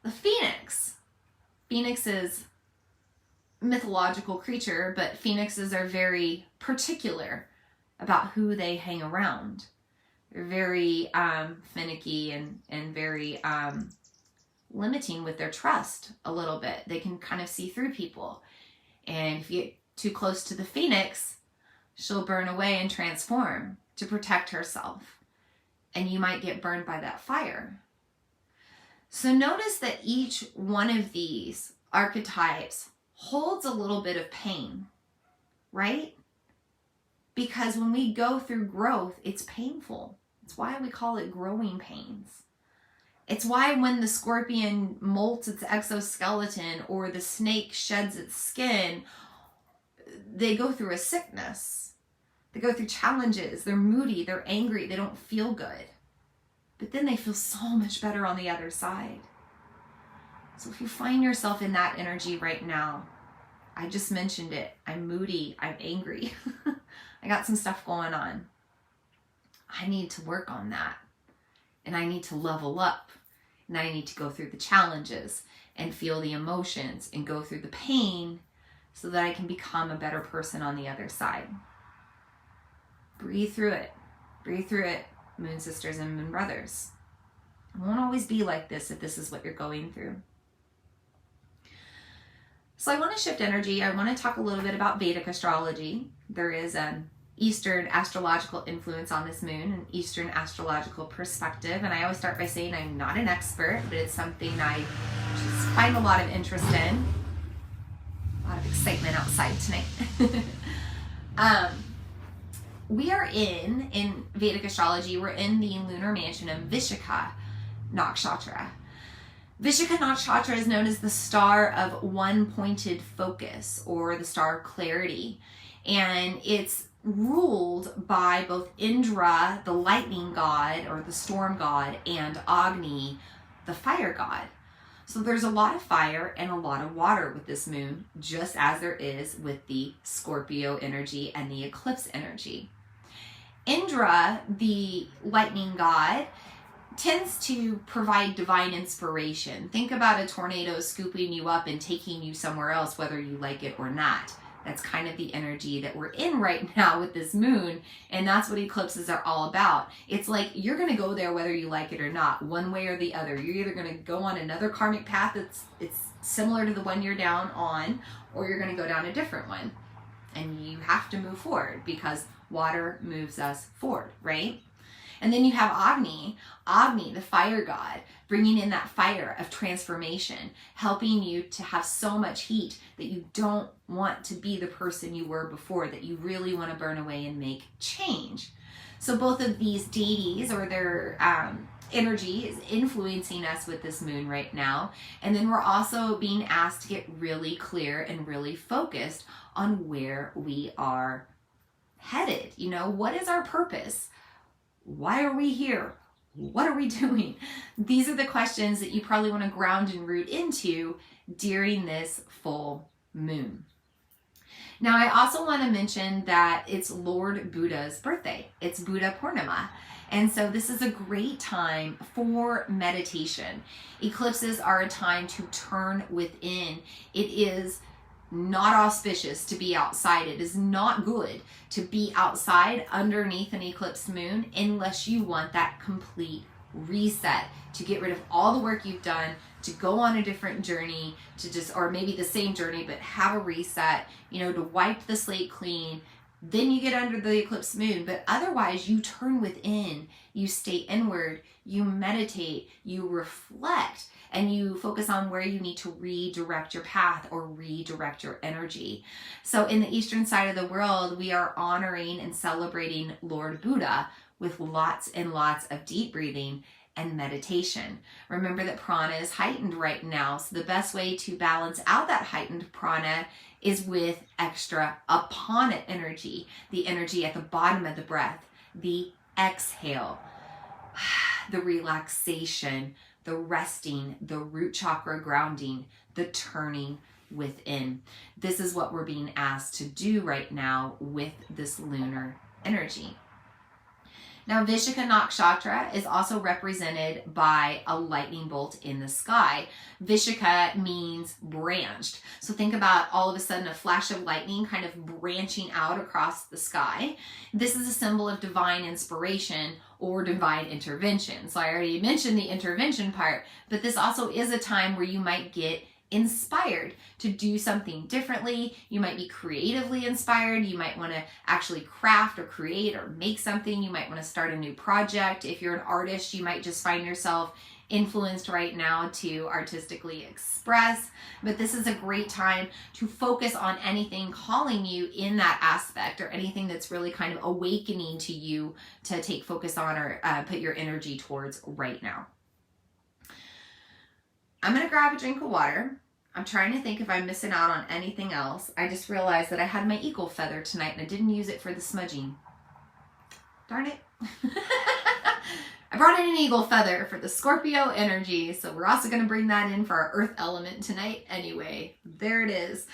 The phoenix. Phoenix is a mythological creature, but phoenixes are very particular about who they hang around. They're very finicky and very limiting with their trust a little bit. They can kind of see through people. And if you get too close to the phoenix, she'll burn away and transform to protect herself. And you might get burned by that fire. So notice that each one of these archetypes holds a little bit of pain, right? Because when we go through growth, it's painful. It's why we call it growing pains. It's why when the scorpion molts its exoskeleton or the snake sheds its skin, they go through a sickness. They go through challenges. They're moody. They're angry. They don't feel good. But then they feel so much better on the other side. So if you find yourself in that energy right now, I just mentioned it. I'm moody. I'm angry. I got some stuff going on. I need to work on that. And I need to level up. And I need to go through the challenges and feel the emotions and go through the pain so that I can become a better person on the other side. Breathe through it. Breathe through it, moon sisters and moon brothers. It won't always be like this if this is what you're going through. So I want to shift energy. I want to talk a little bit about Vedic astrology. There is an Eastern astrological influence on this moon, an Eastern astrological perspective. And I always start by saying I'm not an expert, but it's something I just find a lot of interest in. A lot of excitement outside tonight. We are in Vedic astrology, we're in the lunar mansion of Vishaka Nakshatra. Vishaka Nakshatra is known as the star of one-pointed focus, or the star of clarity. And it's ruled by both Indra, the lightning god, or the storm god, and Agni, the fire god. So there's a lot of fire and a lot of water with this moon, just as there is with the Scorpio energy and the eclipse energy. Indra, the lightning god, tends to provide divine inspiration. Think about a tornado scooping you up and taking you somewhere else, whether you like it or not. That's kind of the energy that we're in right now with this moon, and that's what eclipses are all about. It's like you're going to go there whether you like it or not, one way or the other. You're either going to go on another karmic path it's similar to the one you're down on, or you're going to go down a different one. And you have to move forward because water moves us forward, right? And then you have Agni, the fire god, bringing in that fire of transformation, helping you to have so much heat that you don't want to be the person you were before, that you really want to burn away and make change. So both of these deities, or their energy, is influencing us with this moon right now. And then we're also being asked to get really clear and really focused on where we are headed. You know, what is our purpose? Why are we here? What are we doing? These are the questions that you probably want to ground and root into during this full moon. Now, I also want to mention that it's Lord Buddha's birthday. It's Buddha Purnima. And so this is a great time for meditation. Eclipses are a time to turn within. It is not auspicious to be outside. It is not good to be outside underneath an eclipse moon unless you want that complete reset, to get rid of all the work you've done, to go on a different journey, to just, or maybe the same journey, but have a reset, you know, to wipe the slate clean. Then you get under the eclipse moon, but otherwise you turn within, you stay inward, you meditate, you reflect, and you focus on where you need to redirect your path or redirect your energy. So in the eastern side of the world, we are honoring and celebrating Lord Buddha with lots and lots of deep breathing and meditation. Remember that prana is heightened right now, so the best way to balance out that heightened prana is with extra apana energy, the energy at the bottom of the breath, the exhale, the relaxation, the resting, the root chakra grounding, the turning within. This is what we're being asked to do right now with this lunar energy. Now, Vishaka Nakshatra is also represented by a lightning bolt in the sky. Vishaka means branched. So think about all of a sudden a flash of lightning kind of branching out across the sky. This is a symbol of divine inspiration or divine intervention. So I already mentioned the intervention part, but this also is a time where you might get inspired to do something differently. You might be creatively inspired. You might want to actually craft or create or make something. You might want to start a new project. If you're an artist, you might just find yourself influenced right now to artistically express. But this is a great time to focus on anything calling you in that aspect, or anything that's really kind of awakening to you to take focus on or put your energy towards right now. I'm going to grab a drink of water. I'm trying to think if I'm missing out on anything else. I just realized that I had my eagle feather tonight and I didn't use it for the smudging. Darn it. I brought in an eagle feather for the Scorpio energy, so we're also going to bring that in for our earth element tonight anyway. There it is.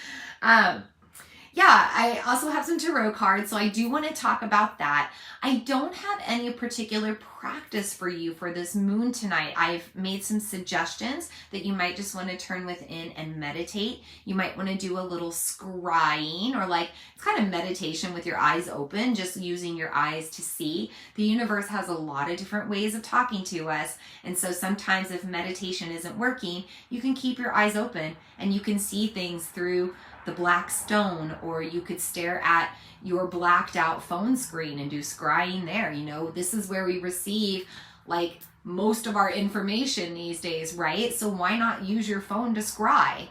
Yeah, I also have some tarot cards, so I do want to talk about that. I don't have any particular practice for you for this moon tonight. I've made some suggestions that you might just want to turn within and meditate. You might want to do a little scrying, or like it's kind of meditation with your eyes open, just using your eyes to see. The universe has a lot of different ways of talking to us, and so sometimes if meditation isn't working, you can keep your eyes open and you can see things through the black stone, or you could stare at your blacked out phone screen and do scrying there. You know, this is where we receive like most of our information these days, right? So why not use your phone to scry?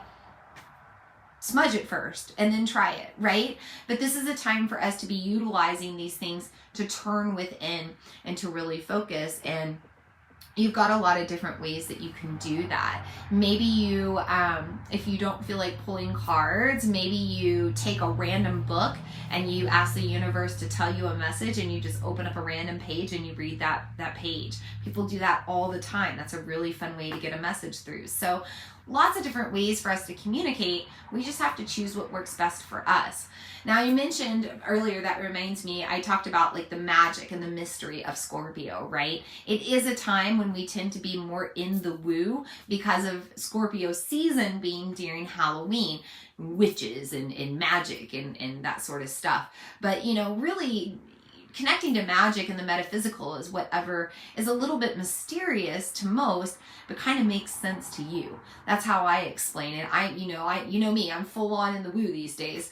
smudge it first and then try it, right? But this is a time for us to be utilizing these things to turn within and to really focus. And you've got a lot of different ways that you can do that. Maybe you, if you don't feel like pulling cards, maybe you take a random book and you ask the universe to tell you a message, and you just open up a random page and you read that page. People do that all the time. That's a really fun way to get a message through. So lots of different ways for us to communicate. We just have to choose what works best for us. Now, you mentioned earlier, that reminds me, I talked about like the magic and the mystery of Scorpio, right? It is a time when we tend to be more in the woo because of Scorpio season being during Halloween, witches and magic and that sort of stuff. But, you know, really connecting to magic and the metaphysical is whatever is a little bit mysterious to most, but kind of makes sense to you. That's how I explain it. You know me, I'm full on in the woo these days.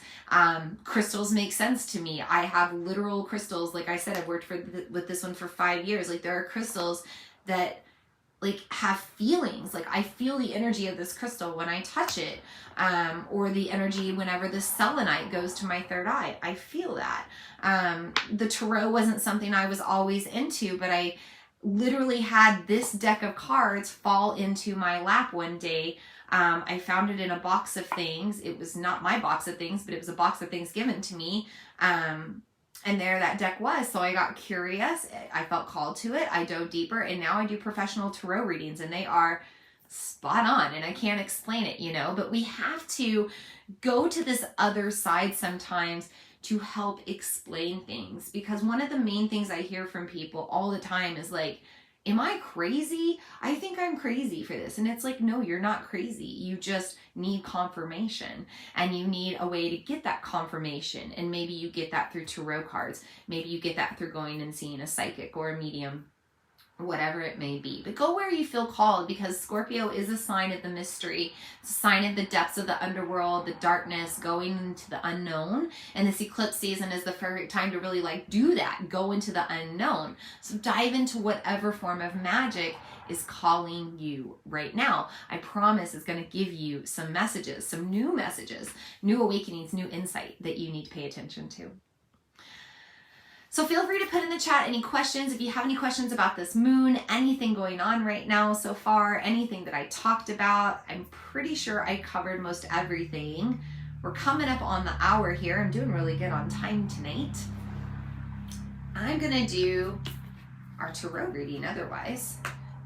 Crystals make sense to me. I have literal crystals. Like I said, I've worked with this one for 5 years. Like, there are crystals that like have feelings. Like, I feel the energy of this crystal when I touch it, or the energy whenever the selenite goes to my third eye. I feel that. The tarot wasn't something I was always into, but I literally had this deck of cards fall into my lap one day. I found it in a box of things. It was not my box of things, but it was a box of things given to me. And there that deck was. So I got curious. I felt called to it. I dove deeper, and now I do professional tarot readings, and they are spot on, and I can't explain it, you know, but we have to go to this other side sometimes to help explain things, because one of the main things I hear from people all the time is like, am I crazy? I think I'm crazy for this. And it's like, no, you're not crazy. You just need confirmation, and you need a way to get that confirmation. And maybe you get that through tarot cards. Maybe you get that through going and seeing a psychic or a medium, whatever it may be. But go where you feel called, because Scorpio is a sign of the mystery. It's a sign of the depths of the underworld, the darkness, going into the unknown. And this eclipse season is the perfect time to really like do that, go into the unknown. So dive into whatever form of magic is calling you right now. I promise it's going to give you some messages, some new messages, new awakenings, new insight that you need to pay attention to. So feel free to put in the chat any questions. If you have any questions about this moon, anything going on right now so far, anything that I talked about, I'm pretty sure I covered most everything. We're coming up on the hour here. I'm doing really good on time tonight. I'm gonna do our tarot reading otherwise.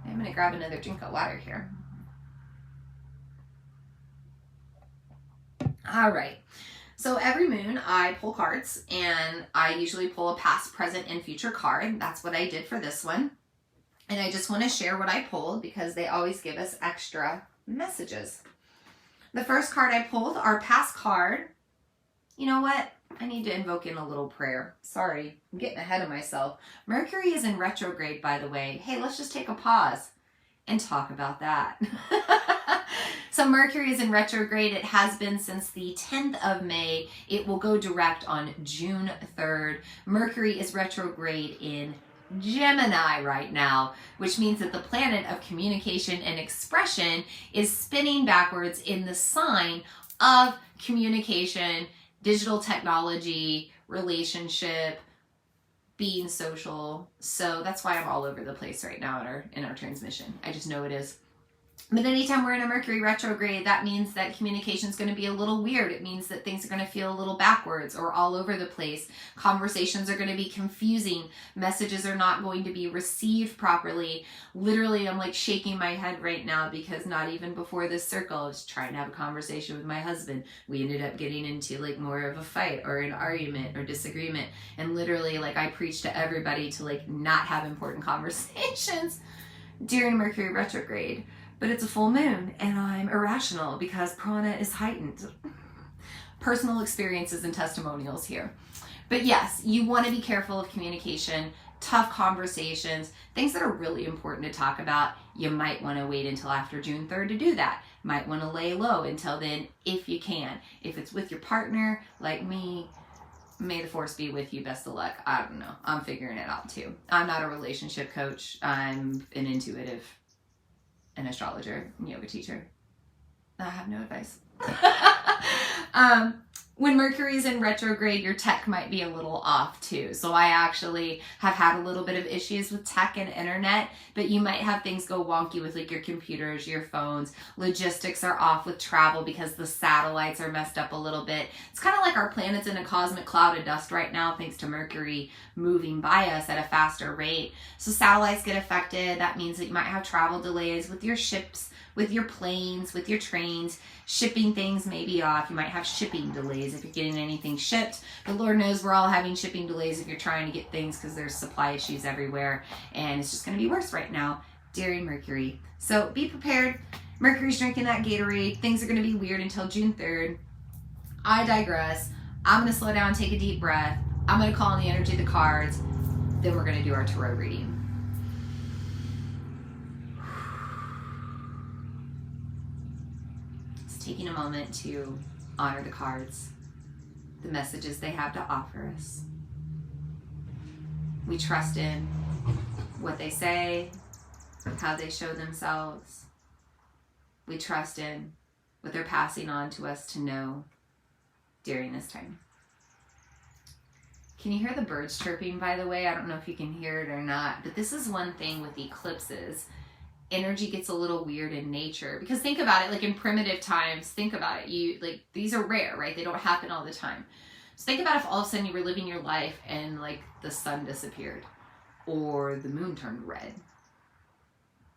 I'm gonna grab another drink of water here. All right. So every moon I pull cards, and I usually pull a past, present, and future card. That's what I did for this one. And I just want to share what I pulled because they always give us extra messages. The first card I pulled, our past card. You know what? I need to invoke in a little prayer. Sorry, I'm getting ahead of myself. Mercury is in retrograde, by the way. Hey, let's just take a pause and talk about that. So Mercury is in retrograde. It has been since the 10th of May. It will go direct on June 3rd. Mercury is retrograde in Gemini right now, which means that the planet of communication and expression is spinning backwards in the sign of communication, digital technology, relationship, being social. So that's why I'm all over the place right now in our transmission. I just know it is. But anytime we're in a Mercury retrograde, that means that communication is going to be a little weird. It means that things are going to feel a little backwards or all over the place. Conversations are going to be confusing. Messages are not going to be received properly. Literally, I'm like shaking my head right now because not even before this circle, I was trying to have a conversation with my husband. We ended up getting into like more of a fight or an argument or disagreement. And literally, like, I preach to everybody to like not have important conversations during Mercury retrograde. But it's a full moon and I'm irrational because prana is heightened. Personal experiences and testimonials here. But yes, you want to be careful of communication, tough conversations, things that are really important to talk about. You might want to wait until after June 3rd to do that. Might want to lay low until then if you can. If it's with your partner, like me, may the force be with you. Best of luck. I don't know. I'm figuring it out too. I'm not a relationship coach. I'm an intuitive, an astrologer, and yoga teacher. I have no advice. When Mercury is in retrograde, your tech might be a little off too. So I actually have had a little bit of issues with tech and internet, but you might have things go wonky with like your computers, your phones. Logistics are off with travel because the satellites are messed up a little bit. It's kind of like our planet's in a cosmic cloud of dust right now, thanks to Mercury moving by us at a faster rate. So satellites get affected. That means that you might have travel delays with your ships, with your planes, with your trains. Shipping things may be off. You might have shipping delays if you're getting anything shipped. But Lord knows we're all having shipping delays if you're trying to get things because there's supply issues everywhere. And it's just going to be worse right now during Mercury. So be prepared. Mercury's drinking that Gatorade. Things are going to be weird until June 3rd. I digress. I'm going to slow down, take a deep breath. I'm going to call on the energy of the cards. Then we're going to do our tarot reading. Taking a moment to honor the cards, the messages they have to offer us. We trust in what they say, how they show themselves. We trust in what they're passing on to us to know during this time. Can you hear the birds chirping, by the way? I don't know if you can hear it or not, but this is one thing with eclipses. Energy gets a little weird in nature, because think about it, like in primitive times, think about it, these are rare, right? They don't happen all the time. So think about if all of a sudden you were living your life and like the sun disappeared or the moon turned red.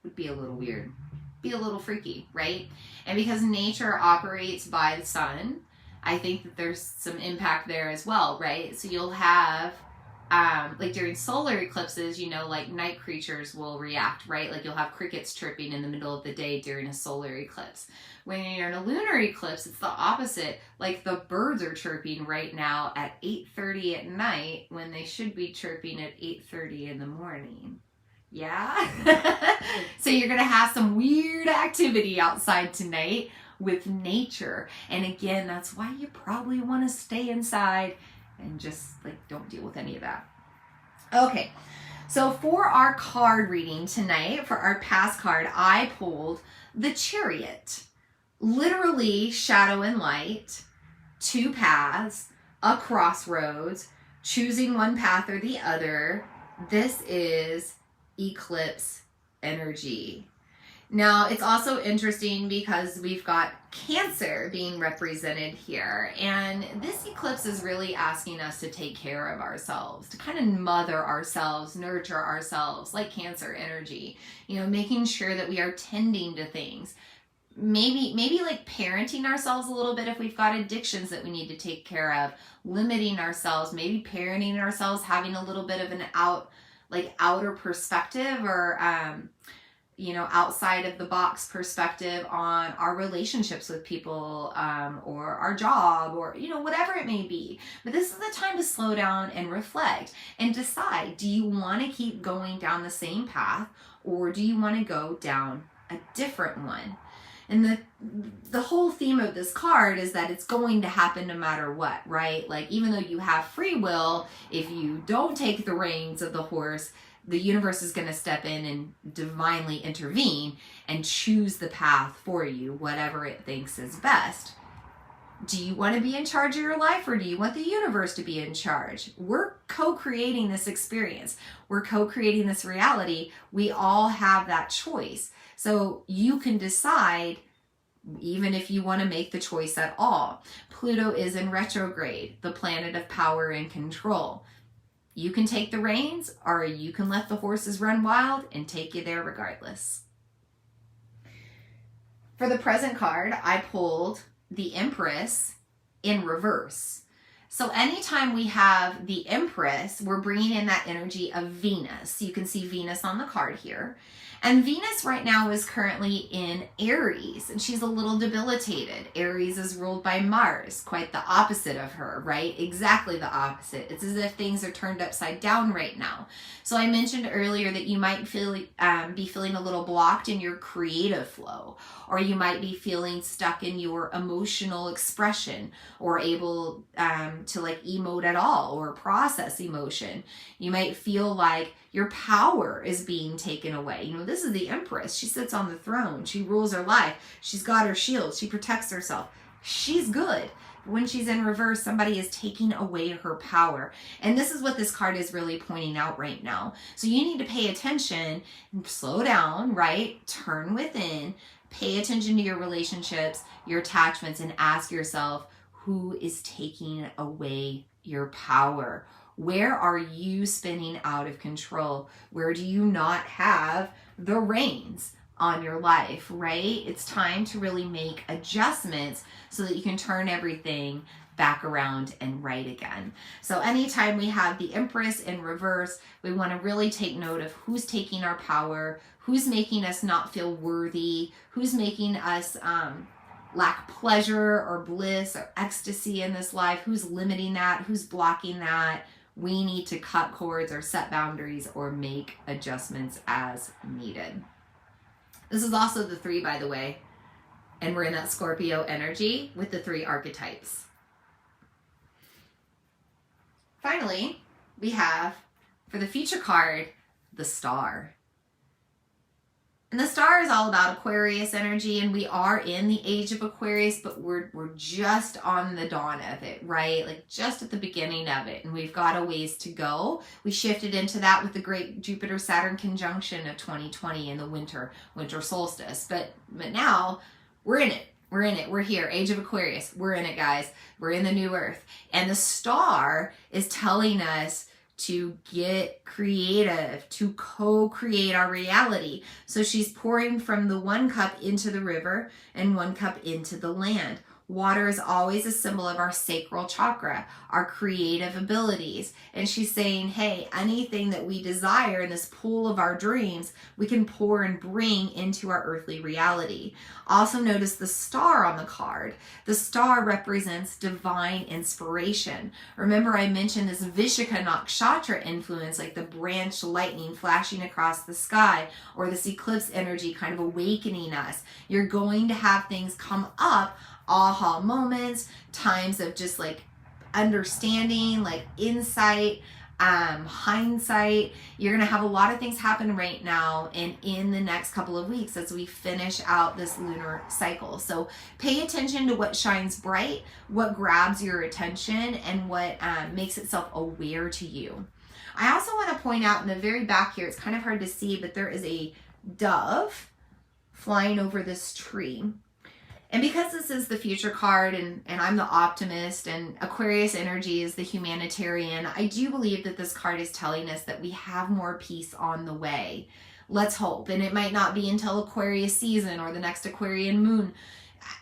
Would be a little weird, be a little freaky, right? And because nature operates by the sun, I think that there's some impact there as well, right? So you'll have like during solar eclipses, like night creatures will react, right? Like you'll have crickets chirping in the middle of the day during a solar eclipse. When you're in a lunar eclipse, it's the opposite. Like the birds are chirping right now at 8:30 at night when they should be chirping at 8:30 in the morning. Yeah? So you're going to have some weird activity outside tonight with nature. And again, that's why you probably want to stay inside and just don't deal with any of that. Okay, so for our card reading tonight, for our past card, I pulled the Chariot. Literally shadow and light, two paths, a crossroads, choosing one path or the other. This is eclipse energy. Now, it's also interesting because we've got Cancer being represented here, and this eclipse is really asking us to take care of ourselves, to kind of mother ourselves, nurture ourselves, like Cancer energy, making sure that we are tending to things. Maybe like parenting ourselves a little bit if we've got addictions that we need to take care of, limiting ourselves, maybe parenting ourselves, having a little bit of an outer perspective or, outside of the box perspective on our relationships with people, or our job, or, whatever it may be. But this is the time to slow down and reflect and decide, do you want to keep going down the same path, or do you want to go down a different one? And the whole theme of this card is that it's going to happen no matter what, right? Like, even though you have free will, if you don't take the reins of the horse, the universe is going to step in and divinely intervene and choose the path for you, whatever it thinks is best. Do you want to be in charge of your life, or do you want the universe to be in charge? We're co-creating this experience. We're co-creating this reality. We all have that choice. So you can decide, even if you want to make the choice at all. Pluto is in retrograde, the planet of power and control. You can take the reins, or you can let the horses run wild and take you there regardless. For the present card, I pulled the Empress in reverse. So anytime we have the Empress, we're bringing in that energy of Venus. You can see Venus on the card here. And Venus right now is currently in Aries, and she's a little debilitated. Aries is ruled by Mars, quite the opposite of her, right? Exactly the opposite. It's as if things are turned upside down right now. So I mentioned earlier that you might be feeling a little blocked in your creative flow, or you might be feeling stuck in your emotional expression, or able to emote at all or process emotion. You might feel like your power is being taken away. This is the Empress. She sits on the throne. She rules her life. She's got her shield. She protects herself. She's good. When she's in reverse, somebody is taking away her power. And this is what this card is really pointing out right now. So you need to pay attention and slow down, right? Turn within, pay attention to your relationships, your attachments, and ask yourself, who is taking away your power? Where are you spinning out of control? Where do you not have the reins on your life, right? It's time to really make adjustments so that you can turn everything back around and right again. So anytime we have the Empress in reverse, we want to really take note of who's taking our power, who's making us not feel worthy, who's making us lack pleasure or bliss or ecstasy in this life, who's limiting that, who's blocking that. We need to cut cords or set boundaries or make adjustments as needed. This is also the 3, by the way, and we're in that Scorpio energy with the 3 archetypes. Finally, we have, for the future card, the Star. And the Star is all about Aquarius energy, and we are in the age of Aquarius, but we're just on the dawn of it, right? Like just at the beginning of it, and we've got a ways to go. We shifted into that with the great Jupiter-Saturn conjunction of 2020 in the winter solstice, but now we're in it. We're in it. We're here. Age of Aquarius. We're in it, guys. We're in the new earth. And the Star is telling us to get creative, to co-create our reality. So she's pouring from the 1 cup into the river and 1 cup into the land. Water is always a symbol of our sacral chakra, our creative abilities. And she's saying, hey, anything that we desire in this pool of our dreams, we can pour and bring into our earthly reality. Also notice the star on the card. The star represents divine inspiration. Remember I mentioned this Vishaka Nakshatra influence, like the branch lightning flashing across the sky, or this eclipse energy kind of awakening us. You're going to have things come up, aha moments, times of just like understanding, like insight, hindsight. You're going to have a lot of things happen right now and in the next couple of weeks as we finish out this lunar cycle. So pay attention to what shines bright, what grabs your attention, and what makes itself aware to you. I also want to point out in the very back here, it's kind of hard to see, but there is a dove flying over this tree. And because this is the future card and I'm the optimist and Aquarius energy is the humanitarian, I do believe that this card is telling us that we have more peace on the way. Let's hope. And it might not be until Aquarius season or the next Aquarian moon.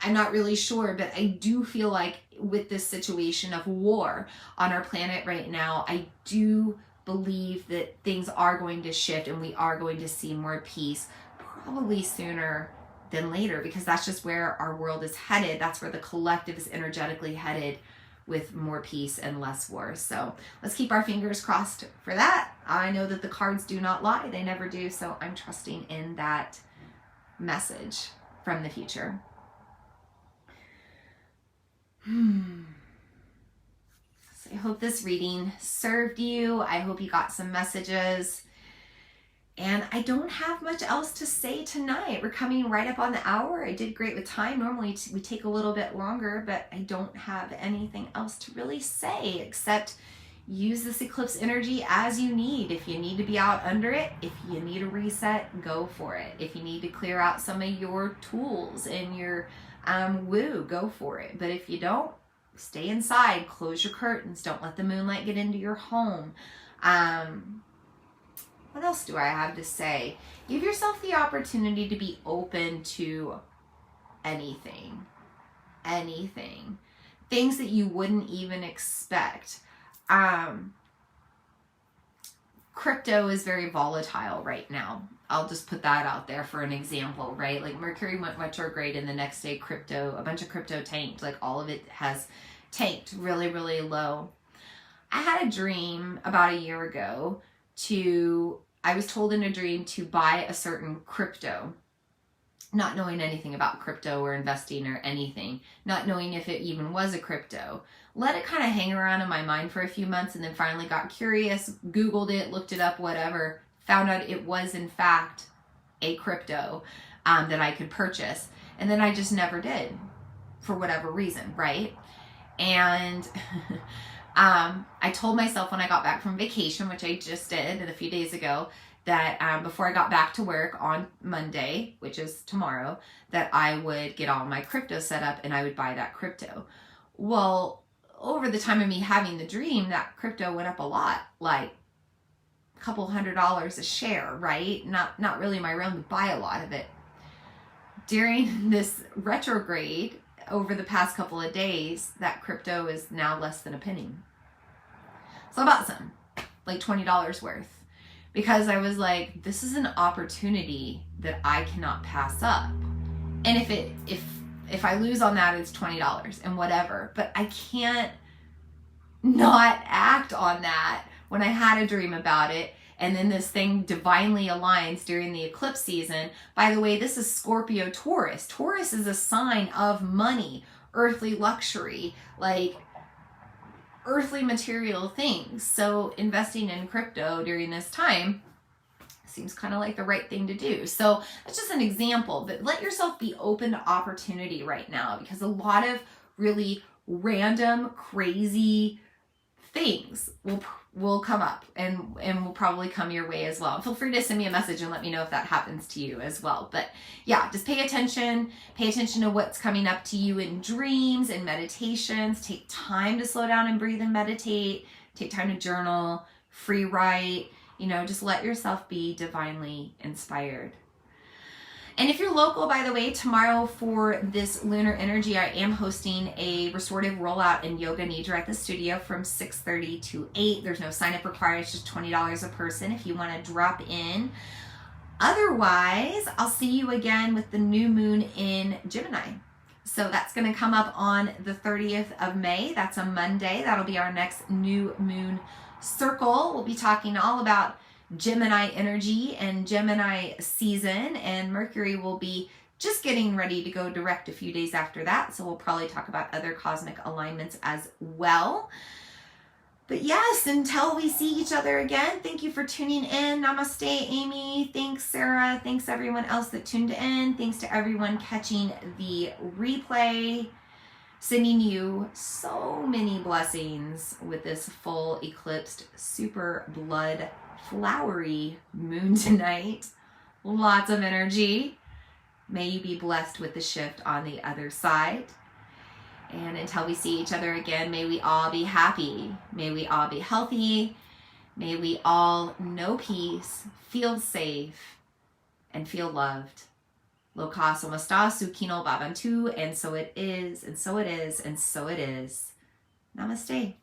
I'm not really sure, but I do feel like with this situation of war on our planet right now, I do believe that things are going to shift and we are going to see more peace probably sooner than later, because that's just where our world is headed. That's where the collective is energetically headed, with more peace and less war. So let's keep our fingers crossed for that. I know that the cards do not lie. They never do. So I'm trusting in that message from the future. So I hope this reading served you. I hope you got some messages. And I don't have much else to say tonight. We're coming right up on the hour. I did great with time. Normally we take a little bit longer, but I don't have anything else to really say except use this eclipse energy as you need. If you need to be out under it, if you need a reset, go for it. If you need to clear out some of your tools and your woo, go for it. But if you don't, stay inside, close your curtains, don't let the moonlight get into your home. What else do I have to say? Give yourself the opportunity to be open to anything. Things that you wouldn't even expect. Crypto is very volatile right now. I'll just put that out there for an example, right? Like Mercury went retrograde and the next day a bunch of crypto tanked. Like all of it has tanked really, really low. I had a dream about a year ago I was told in a dream to buy a certain crypto, not knowing anything about crypto or investing or anything, not knowing if it even was a crypto. Let it kind of hang around in my mind for a few months and then finally got curious, Googled it, looked it up, whatever, found out it was in fact a crypto that I could purchase. And then I just never did for whatever reason, right? And I told myself when I got back from vacation, which I just did a few days ago, that before I got back to work on Monday, which is tomorrow, that I would get all my crypto set up and I would buy that crypto. Well, over the time of me having the dream, that crypto went up a lot, like a couple $100 a share, right? Not really my realm to buy a lot of it. During this retrograde, over the past couple of days, that crypto is now less than a penny. So I bought some, like $20 worth, because I was like, this is an opportunity that I cannot pass up. And if I lose on that, it's $20 and whatever, but I can't not act on that when I had a dream about it. And then this thing divinely aligns during the eclipse season. By the way, this is Scorpio Taurus. Taurus is a sign of money, earthly luxury, like earthly material things. So investing in crypto during this time seems kind of like the right thing to do. So that's just an example, but let yourself be open to opportunity right now, because a lot of really random, crazy things will come up and will probably come your way as well. Feel free to send me a message and let me know if that happens to you as well. But yeah, just pay attention to what's coming up to you in dreams and meditations. Take time to slow down and breathe and meditate. Take time to journal, free write, just let yourself be divinely inspired. And if you're local, by the way, tomorrow for this lunar energy, I am hosting a restorative rollout in yoga nidra at the studio from 6:30 to 8. There's no sign up required. It's just $20 a person if you want to drop in. Otherwise, I'll see you again with the new moon in Gemini. So that's going to come up on the 30th of May. That's a Monday. That'll be our next new moon circle. We'll be talking all about Gemini energy and Gemini season, and Mercury will be just getting ready to go direct a few days after that. So we'll probably talk about other cosmic alignments as well. But yes, until we see each other again, thank you for tuning in. Namaste, Amy. Thanks, Sarah. Thanks, everyone else that tuned in. Thanks to everyone catching the replay. Sending you so many blessings with this full eclipsed, super blood flowery moon tonight. Lots of energy. May you be blessed with the shift on the other side. And until we see each other again, may we all be happy. May we all be healthy. May we all know peace, feel safe, and feel loved. Loka somasta sukino babantu, and so it is, and so it is, and so it is. Namaste.